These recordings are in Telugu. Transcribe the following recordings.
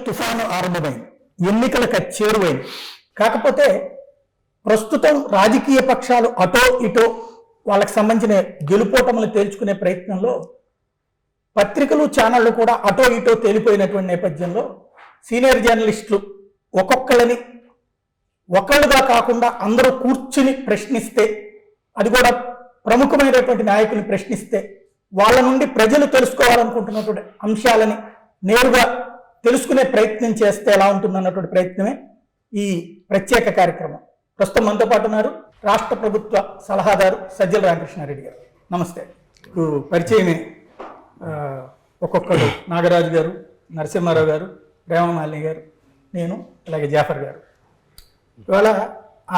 తుఫాను ఆరంభమైంది, ఎన్నికలకు చేరువైంది. కాకపోతే ప్రస్తుతం రాజకీయ పక్షాలు అటో ఇటో వాళ్ళకి సంబంధించిన గెలుపోటములు తేల్చుకునే ప్రయత్నంలో పత్రికలు ఛానళ్లు కూడా అటో ఇటో తేలిపోయినటువంటి నేపథ్యంలో సీనియర్ జర్నలిస్టులు ఒక్కొక్కళ్ళని ఒకళ్ళుగా కాకుండా అందరూ కూర్చుని ప్రశ్నిస్తే, అది కూడా ప్రముఖమైనటువంటి నాయకుల్ని ప్రశ్నిస్తే వాళ్ళ నుండి ప్రజలు తెలుసుకోవాలనుకుంటున్నటువంటి అంశాలని నేరుగా తెలుసుకునే ప్రయత్నం చేస్తే ఎలా ఉంటుందన్నటువంటి ప్రయత్నమే ఈ ప్రత్యేక కార్యక్రమం. ప్రస్తుతం మనతో పాటు ఉన్నారు రాష్ట్ర ప్రభుత్వ సలహాదారు సజ్జల రామకృష్ణారెడ్డి గారు. నమస్తే. పరిచయమే ఒక్కొక్కరు, నాగరాజు గారు, నరసింహారావు గారు, ప్రేమమాలిని గారు, నేను, అలాగే జాఫర్ గారు. ఇవాళ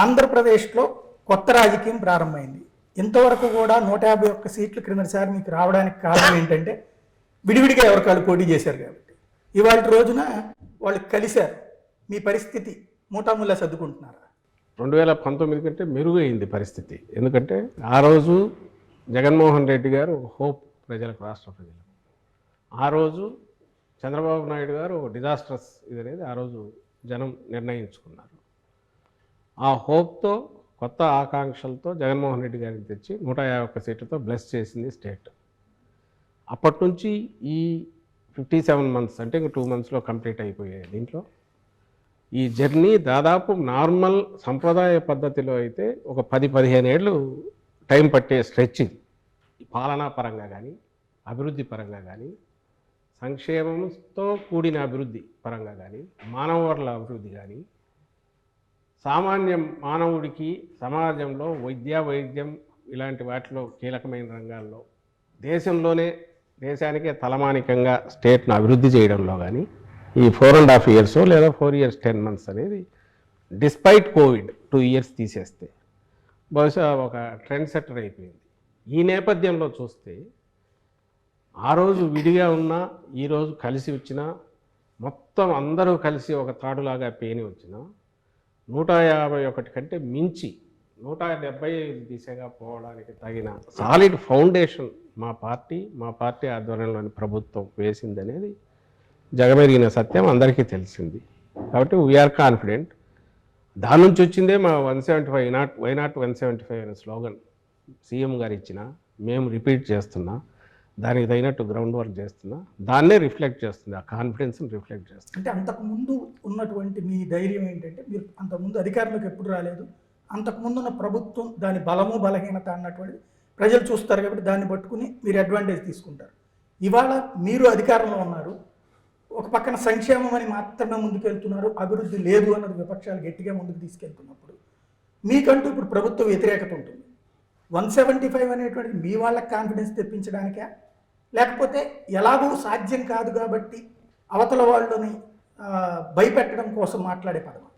ఆంధ్రప్రదేశ్లో కొత్త రాజకీయం ప్రారంభమైంది. ఇంతవరకు కూడా 151 సీట్లు క్రిందసారి మీకు రావడానికి కారణం ఏంటంటే విడివిడిగా ఎవరికాళ్ళు పోటీ చేశారు కాబట్టి. ఇవాళ రోజున వాళ్ళు కలిశారు. మీ పరిస్థితి మూటాముల్లా సర్దుకుంటున్నారా? 2019 కంటే మెరుగైంది పరిస్థితి. ఎందుకంటే ఆ రోజు జగన్మోహన్ రెడ్డి గారు ఒక హోప్ ప్రజలకు, రాష్ట్ర ప్రజలకు. ఆ రోజు చంద్రబాబు నాయుడు గారు ఒక డిజాస్ట్రస్ ఇది అనేది ఆ రోజు జనం నిర్ణయించుకున్నారు. ఆ హోప్తో, కొత్త ఆకాంక్షలతో జగన్మోహన్ రెడ్డి గారిని తెచ్చి 151 సీట్లతో బ్లెస్ చేసింది స్టేట్. అప్పటి నుంచి ఈ 57 మంత్స్ అంటే ఇంక 2 మంత్స్లో కంప్లీట్ అయిపోయాయి. దీంట్లో ఈ జర్నీ దాదాపు నార్మల్ సంప్రదాయ పద్ధతిలో అయితే ఒక 10-15 ఏళ్ళు టైం పట్టే స్ట్రెచ్ ఇది. పాలనా పరంగా కానీ, అభివృద్ధి పరంగా కానీ, సంక్షేమంతో కూడిన అభివృద్ధి పరంగా కానీ, మానవ వనరుల అభివృద్ధి కానీ, సామాన్య మానవుడికి సమాజంలో వైద్యం ఇలాంటి వాటిలో కీలకమైన రంగాల్లో దేశానికే తలమానికంగా స్టేట్ను అభివృద్ధి చేయడంలో కానీ ఈ 4.5 years లేదా 4 years 10 months అనేది డిస్పైట్ కోవిడ్ 2 years తీసేస్తే బహుశా ఒక ట్రెండ్ సెట్టర్ అయిపోయింది. ఈ నేపథ్యంలో చూస్తే ఆ రోజు విడిగా ఉన్నా, ఈరోజు కలిసి వచ్చినా, మొత్తం అందరూ కలిసి ఒక తాడులాగా పేని వచ్చినా 151 కంటే మించి 175 దిశగా పోవడానికి తగిన సాలిడ్ ఫౌండేషన్ మా పార్టీ ఆధ్వర్యంలోని ప్రభుత్వం వేసిందనేది జగమెరిగిన సత్యం అందరికీ తెలిసింది. కాబట్టి వీఆర్ కాన్ఫిడెంట్. దాని నుంచి వచ్చిందే మా 175 వైనాట్ 175 అనే స్లోగన్ సీఎం గారు ఇచ్చిన, మేము రిపీట్ చేస్తున్నా, దానికి తగినట్టు గ్రౌండ్ వర్క్ చేస్తున్నా, దాన్నే రిఫ్లెక్ట్ చేస్తుంది, ఆ కాన్ఫిడెన్స్ని రిఫ్లెక్ట్ చేస్తుంది. అంటే అంతకుముందు ఉన్నటువంటి మీ ధైర్యం ఏంటంటే మీరు అంతకుముందు అధికారంలోకి ఎప్పుడు రాలేదు, అంతకుముందు ఉన్న ప్రభుత్వం దాని బలము బలహీనత అన్నటువంటి ప్రజలు చూస్తారు కాబట్టి దాన్ని పట్టుకుని మీరు అడ్వాంటేజ్ తీసుకుంటారు. ఇవాళ మీరు అధికారంలో ఉన్నారు, ఒక పక్కన సంక్షేమం అని మాత్రమే ముందుకెళ్తున్నారు, అభివృద్ధి లేదు అన్నది విపక్షాలు గట్టిగా ముందుకు తీసుకెళ్తున్నప్పుడు మీకంటూ ఇప్పుడు ప్రభుత్వ వ్యతిరేకత ఉంటుంది. 175 అనేటువంటిది మీ వాళ్ళకి కాన్ఫిడెన్స్ తెప్పించడానికా, లేకపోతే ఎలాగూ సాధ్యం కాదు కాబట్టి అవతల వాళ్ళని భయపెట్టడం కోసం మాట్లాడే పదమా?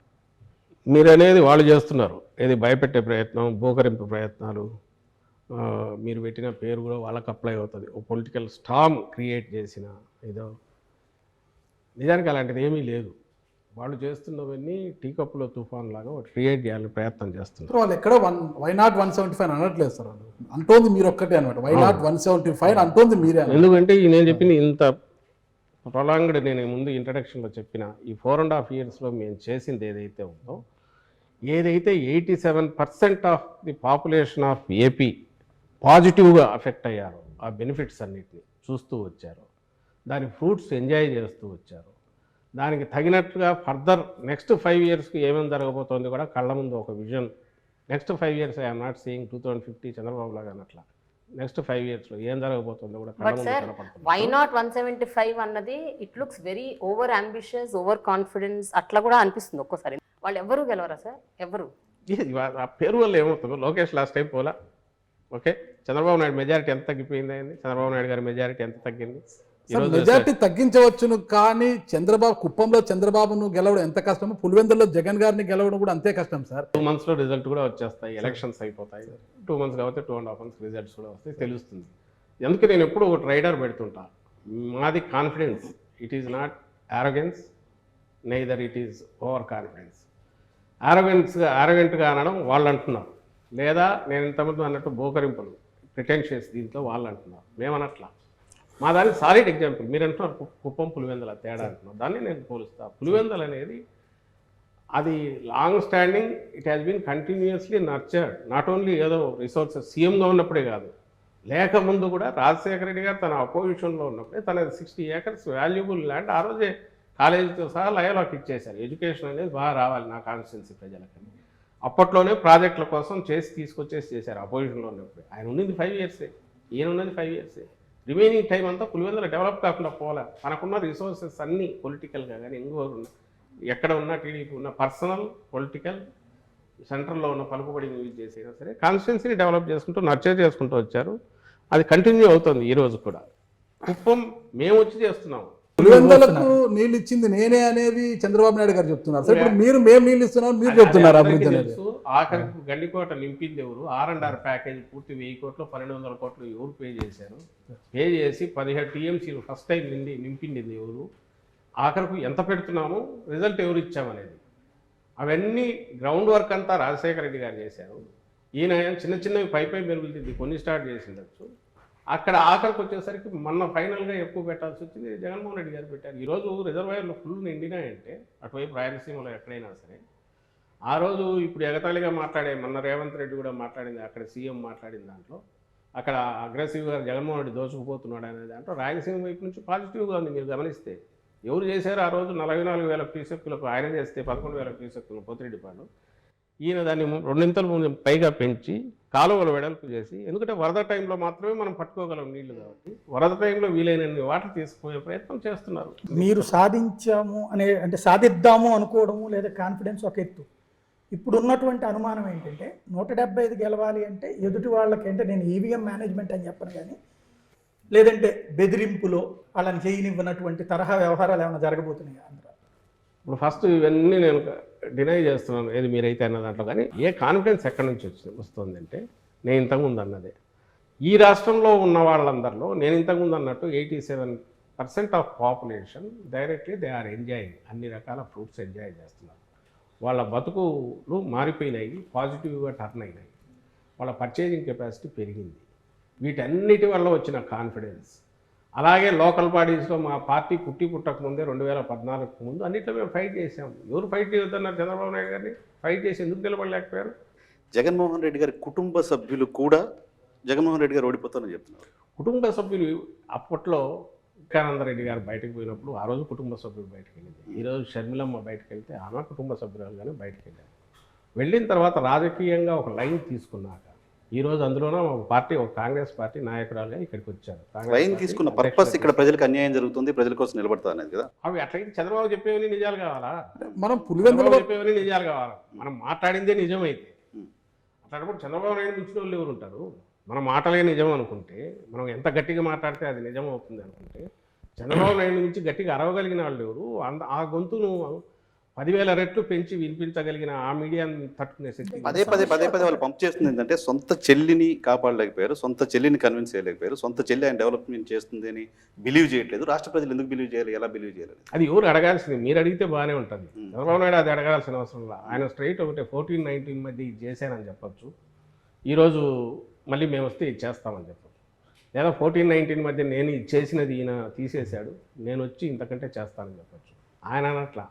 మీరు అనేది వాళ్ళు చేస్తున్నారు, ఏది భయపెట్టే ప్రయత్నం, బోకరింపు ప్రయత్నాలు. మీరు పెట్టిన పేరు కూడా వాళ్ళకి అప్లై అవుతుంది. ఒక పొలిటికల్ స్టామ్ క్రియేట్ చేసిన ఏదో. నిజానికి అలాంటిది ఏమీ లేదు. వాళ్ళు చేస్తున్నవన్నీ టీ కప్పులో తుఫాన్ లాగా క్రియేట్ చేయాలని ప్రయత్నం చేస్తున్నారు. వాళ్ళు ఎక్కడ వైనాట్ 175 అనట్లేదు సార్, వాళ్ళు అంటోంది మీరు ఒక్కటే అనమాట. వైనాట్ 175 అంటోంది మీరే. ఎందుకంటే నేను చెప్పింది ఇంత ప్రొలాంగ్డ్, నేను ముందు ఇంట్రడక్షన్లో చెప్పిన ఈ 4.5 yearsలో మేము చేసింది ఏదైతే ఉందో, ఏదైతే 87% of the population of AP పాజిటివ్గా అఫెక్ట్ అయ్యారో, ఆ బెనిఫిట్స్ అన్నిటిని చూస్తూ వచ్చారు, దాని ఫ్రూట్స్ ఎంజాయ్ చేస్తూ వచ్చారు, దానికి తగినట్టుగా ఫర్దర్ నెక్స్ట్ 5 yearsకి ఏమేమి జరగబోతోంది కూడా కళ్ళ ముందు ఒక vision. Next 5 years I'm not seeing 2050 Chandrababu లాగా అన్నట్లా. నెక్స్ట్ 5 yearsలో ఏం జరగబోతుందో కూడా కళ్ళ ముందు కనపడుతుంది. వై నాట్ 175 అన్నది it looks very over ambitious, over confidence అట్లా కూడా అనిపిస్తుంది ఒక్కోసారి. వాళ్ళు ఎవరు గెలవరా సార్? ఎవరు? ఆ పేరు వల్ల ఏమవుతుందో, లోకేష్ లాస్ట్ టైం పోలా, ఓకే, చంద్రబాబు నాయుడు మెజారిటీ ఎంత తగ్గిపోయింది అయింది, చంద్రబాబు నాయుడు గారి మెజారిటీ ఎంత తగ్గింది? మెజార్టీ తగ్గించవచ్చును, కానీ కుప్పంలో చంద్రబాబును గెలవడం ఎంత కష్టమో పులివెందుల్లో జగన్ గారిని గెలవడం కూడా అంతే కష్టం సార్. 2 monthsలో రిజల్ట్ కూడా వచ్చేస్తాయి, ఎలక్షన్స్ అయిపోతాయి. 2 months కాబట్టి 2.5 months రిజల్ట్స్ కూడా వస్తాయి, తెలుస్తుంది. అందుకే నేను ఎప్పుడు ఒక ట్రైడర్ పెడుతుంటా. మాది confidence, it is not arrogance, neither it is over confidence. ఆరోగెంట్గా అనడం వాళ్ళు అంటున్నారు, లేదా నేను ఇంతమంది అన్నట్టు బోకరింపులు ప్రిటెన్షియస్ దీంట్లో వాళ్ళు అంటున్నారు, మేమనట్లా. మా దానికి సాలిడ్ ఎగ్జాంపుల్ మీరు అంటున్నారు కుప్పం పులివెందుల తేడా అంటున్నారు, దాన్ని నేను పోలుస్తా. పులివెందులు అనేది అది long standing, it has been continuously nurtured. Not only ఏదో రిసోర్సెస్ సీఎంగా ఉన్నప్పుడే కాదు, లేకముందు కూడా రాజశేఖర రెడ్డి గారు తన అపోజిషన్లో ఉన్నప్పుడే తన 60 acres వాల్యుబుల్ ల్యాండ్ ఆ రోజే కాలేజీతో సహా లయలోకి ఇచ్చేశారు. ఎడ్యుకేషన్ అనేది బాగా రావాలి నా కాన్స్టిట్యున్సీ ప్రజలకని అప్పట్లోనే ప్రాజెక్టుల కోసం తీసుకొచ్చేసి చేశారు అపోజిషన్లో ఉన్నప్పుడు. ఆయన ఉన్నది 5 years, ఈయన ఉన్నది 5 years. రిమైనింగ్ టైం అంతా పులివెందుల డెవలప్ కాకుండా పోలే. తనకున్న రిసోర్సెస్ అన్నీ పొలిటికల్గా కానీ ఇంకోరు ఎక్కడ ఉన్న టీడీపీ ఉన్న పర్సనల్ పొలిటికల్ సెంట్రల్లో ఉన్న పలుకుబడిని యూజ్ చేసినా సరే కాన్స్టిట్యున్సీని డెవలప్ చేసుకుంటూ నర్చర్ చేసుకుంటూ వచ్చారు. అది కంటిన్యూ అవుతుంది ఈ రోజు కూడా. కుప్పం మేము వచ్చి చేస్తున్నాము. పులివెందులకు నీళ్ళు ఇచ్చింది నేనే అనేది చంద్రబాబు నాయుడు గారు చెప్తున్నారు. సరే ఇప్పుడు మేము నీళ్ళు ఇస్తున్నాం మీరు చెప్తున్నారు అభివృద్ధి అనేది. ఆఖరికి గండికోట నింపింది ఎవరు? R&R ప్యాకేజ్ పూర్తి 1000 కోట్లు 1200 కోట్లు ఎవరు పే చేశారు? పే చేసి 17 TMCలు ఫస్ట్ టైం నింపింది ఎవరు? ఆఖరికి ఎంత పెడుతున్నాము, రిజల్ట్ ఎవరు ఇచ్చామనేది, అవన్నీ గ్రౌండ్ వర్క్ అంతా రాజశేఖర రెడ్డి గారు చేశారు. ఈయన చిన్న చిన్నవి పై మెరుగుతుంది, కొన్ని స్టార్ట్ చేసిండొచ్చు. అక్కడ ఆఖరికి వచ్చేసరికి మొన్న ఫైనల్గా ఎక్కువ పెట్టాల్సి వచ్చింది, జగన్మోహన్ రెడ్డి గారు పెట్టారు. ఈరోజు రిజర్వాయర్లు ఫుల్ నిండినాయంటే అటువైపు రాయలసీమలో ఎక్కడైనా సరే. ఆ రోజు ఇప్పుడు ఎగతాళిగా మాట్లాడే మొన్న రేవంత్ రెడ్డి కూడా మాట్లాడింది, అక్కడ సీఎం మాట్లాడిన దాంట్లో అక్కడ అగ్రెసివ్గా జగన్మోహన్ రెడ్డి దోచుకుపోతున్నాడు అనే దాంట్లో రాయలసీమ వైపు నుంచి పాజిటివ్గా ఉంది. మీరు గమనిస్తే ఎవరు చేశారు ఆ రోజు 44,000 క్యూసెక్కులకు ఆయన చేస్తే 11,000 క్యూసెక్కులు పోతిరెడ్డిపాడు. ఈయన దాన్ని 2 పైగా పెంచి కాలువలు వెడల్పు చేసి, ఎందుకంటే వరద టైంలో మాత్రమే మనం పట్టుకోగలం నీళ్లు కాబట్టి వరద టైంలో వీలైనన్ని వాటర్ తీసుకునే ప్రయత్నం చేస్తున్నారు. మీరు సాధించాము అంటే సాధిద్దాము అనుకోవడము లేదా కాన్ఫిడెన్స్ ఒక ఎత్తు. ఇప్పుడు ఉన్నటువంటి అనుమానం ఏంటంటే 175 గెలవాలి అంటే ఎదుటి వాళ్ళకి అంటే నేను ఈవీఎం మేనేజ్మెంట్ అని చెప్పను కానీ లేదంటే బెదిరింపులో వాళ్ళని చేయనివ్వనటువంటి తరహా వ్యవహారాలు ఏమైనా జరగబోతున్నాయి ఆంధ్ర? ఇప్పుడు ఫస్ట్ ఇవన్నీ నేను డినై చేస్తున్నాను ఏది మీరైతే అన్న దాంట్లో. కానీ ఏ కాన్ఫిడెన్స్ ఎక్కడి నుంచి వస్తుందంటే నేను ఇంతకుముందు అన్నదే, ఈ రాష్ట్రంలో ఉన్న వాళ్ళందరిలో నేను ఇంతకుముందు అన్నట్టు 87% of population directly they are enjoying, అన్ని రకాల ఫ్రూట్స్ ఎంజాయ్ చేస్తున్నారు. వాళ్ళ బతుకులు మారిపోయినాయి, పాజిటివ్గా టర్న్ అయినాయి, వాళ్ళ పర్చేజింగ్ కెపాసిటీ పెరిగింది. వీటన్నిటి వల్ల వచ్చిన కాన్ఫిడెన్స్. అలాగే లోకల్ బాడీస్లో మా పార్టీ పుట్టక ముందే 2014 ముందు అన్నిట్లో మేము ఫైట్ చేసాము. ఎవరు ఫైట్ చేయొద్దన్నారు? చంద్రబాబు నాయుడు గారిని ఫైట్ చేసి ఎందుకు నిలబడలేకపోయారు? జగన్మోహన్ రెడ్డి గారి కుటుంబ సభ్యులు కూడా జగన్మోహన్ రెడ్డి గారు ఓడిపోతారని చెప్తున్నారు. కుటుంబ సభ్యులు అప్పట్లో వివేకానందరెడ్డి గారు బయటకు పోయినప్పుడు ఆ రోజు కుటుంబ సభ్యులు బయటకు వెళ్ళింది. ఈరోజు షర్మిలమ్మ బయటకు వెళ్తే ఆమె కుటుంబ సభ్యురాలుగానే బయటకు వెళ్ళారు. వెళ్ళిన తర్వాత రాజకీయంగా ఒక లైన్ తీసుకున్నాక ఈరోజు అందులోనే ఒక పార్టీ, ఒక కాంగ్రెస్ పార్టీ నాయకురాలుగా ఇక్కడికి వచ్చారు. లైన్ తీసుకున్న పర్పస్ ఇక్కడ ప్రజలకు అన్యాయం జరుగుతుంది, ప్రజల కోసం నిలబడతా అనేది కదా. అవి అట్లయితే చంద్రబాబు చెప్పేవని నిజాలు కావాలా? మనం పులివెందులు చెప్పేవని నిజాలు కావాలా? మనం మాట్లాడిందే నిజమైతే అట్లాంటప్పుడు చంద్రబాబు నాయుడు మించిన వాళ్ళు ఎవరు ఉంటారు? మన మాటలే నిజం అనుకుంటే, మనం ఎంత గట్టిగా మాట్లాడితే అది నిజం అవుతుంది అనుకుంటే, చంద్రబాబు నాయుడు నుంచి గట్టిగా అరవగలిగిన వాళ్ళు ఎవరు? ఆ గొంతును 10,000 రెట్లు పెంచి వినిపించగలిగిన ఆ మీడియాని తట్టుకునే శక్తి పదే వాళ్ళు పంప్ చేస్తుంది ఏంటంటే సొంత చెల్లిని కాపాడలేకపోయారు, సొంత చెల్లిని కన్విన్స్ చేయలేకపోయారు, సొంత చెల్లి ఆయన డెవలప్మెంట్ చేస్తుంది అని బిలీవ్ చేయట్లేదు. రాష్ట్ర ప్రజలు ఎందుకు బిలీవ్ చేయాలి, ఎలా బిలీవ్ చేయాలి? అది ఎవరు అడగాల్సింది? మీరు అడిగితే బాగానే ఉంటుంది. చంద్రబాబు నాయుడు అది అడగాల్సిన అవసరం లేదు. ఆయన స్ట్రైట్ ఒకటే 14-19 మధ్య ఇది చేశానని చెప్పచ్చు, ఈరోజు మళ్ళీ మేము వస్తే ఇది చేస్తామని చెప్పచ్చు. లేదా 14-19 మధ్య నేను ఇది చేసినది ఈయన తీసేశాడు, నేను వచ్చి ఇంతకంటే చేస్తానని చెప్పచ్చు. ఆయన అనట్లా.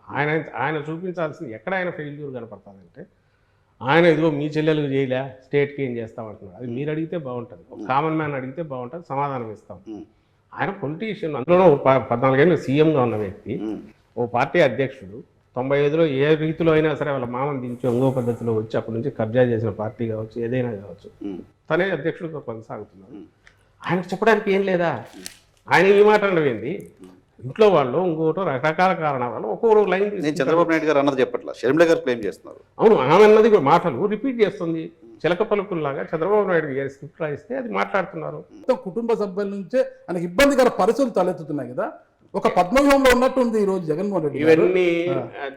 ఆయన చూపించాల్సింది ఎక్కడ ఆయన ఫెయిల్యూర్ కనపడతానంటే, ఆయన ఇదిగో మీ చెల్లెలకు చేయలే స్టేట్కి ఏం చేస్తామంటున్నారు. అది మీరు అడిగితే బాగుంటుంది, ఒక కామన్ మ్యాన్ అడిగితే బాగుంటుంది, సమాధానం ఇస్తాం. ఆయన పొలిటీషియన్, అందులోనూ 14 ఏళ్ళు సీఎంగా ఉన్న వ్యక్తి, ఓ పార్టీ అధ్యక్షుడు. 95లో ఏ రీతిలో అయినా సరే వాళ్ళ మామని దించి ఇంకో పద్ధతిలో వచ్చి అప్పటి నుంచి కబ్జా చేసిన పార్టీ కావచ్చు, ఏదైనా కావచ్చు, తనే అధ్యక్షుడిగా కొనసాగుతున్నారు. ఆయనకు చెప్పడానికి ఏం లేదా? ఆయన ఈ మాట అనవేంది? ఇంట్లో వాళ్ళు ఇంకోటో రకరకాల కారణాల వల్ల ఒక్కొక్క లైన్. నేను చంద్రబాబు నాయుడు గారు అన్నది చెప్పట్లా, షర్మిల గారు క్లెయిమ్ చేస్తున్నారు. అవును, ఆమె అన్నది మాటలు రిపీట్ చేస్తుంది. చిలక పలుకుల్లాగా చంద్రబాబు నాయుడు గారి స్క్రిప్ట్ రాయిస్తే అది మాట్లాడుతున్నారు. కుటుంబ సభ్యుల నుంచే ఆయనకి ఇబ్బందికర పరిస్థితులు తలెత్తుతున్నాయి కదా. ఒక పద్మవ్యూహంలో ఉన్నట్టుంది ఈ రోజు జగన్మోహన్ రెడ్డి. ఇవన్నీ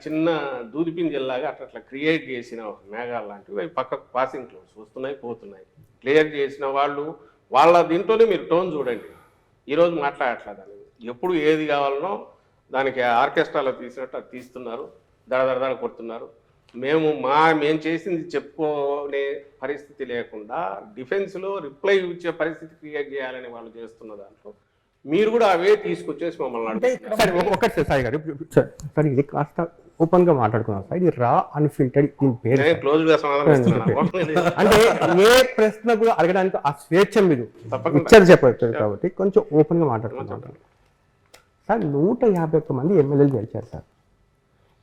చిన్న దూదిపింజల్లాగా అట్లా క్రియేట్ చేసిన మేఘాలు లాంటివి పక్కకు పాసింగ్ క్లౌడ్స్ వస్తున్నాయి పోతున్నాయి. క్లియర్ చేసిన వాళ్ళు వాళ్ళ దీంట్లోనే మీరు టోన్ చూడండి. ఈరోజు మాట్లాడట్లేదు, ఎప్పుడు ఏది కావాలనో దానికి ఆర్కెస్ట్రాలో తీసినట్టు అది తీస్తున్నారు, దడదడ కొడుతున్నారు. మేము చేసింది చెప్పుకునే పరిస్థితి లేకుండా డిఫెన్స్లో రిప్లై ఇచ్చే పరిస్థితి క్రియేట్ చేయాలని వాళ్ళు చేస్తున్న దాంట్లో మీరు కూడా అవే తీసుకొచ్చేసి మమ్మల్ని అంటే అడుగుతున్నారు. ఇక్కడ సార్ ఒకటి సాయి గారు సార్ ఇది కాస్త ఓపెన్ గా మాట్లాడుకున్నాం సార్. ఇది రా అన్ఫిల్టర్డ్ దీని పేరు నేను సార్. క్లోజ్ గా సమాధానం ఇస్తున్నాను. అంటే ఏ ప్రశ్న కూడా అడగడానికి ఆ స్వేచ్ఛ మీరు తప్పకుండా. ఇచ్చారు చెప్పారు కాబట్టి కొంచెం ఓపెన్ గా మాట్లాడుకుంటాం సార్. 151 మంది ఎమ్మెల్యేలు గెలిచారు సార్.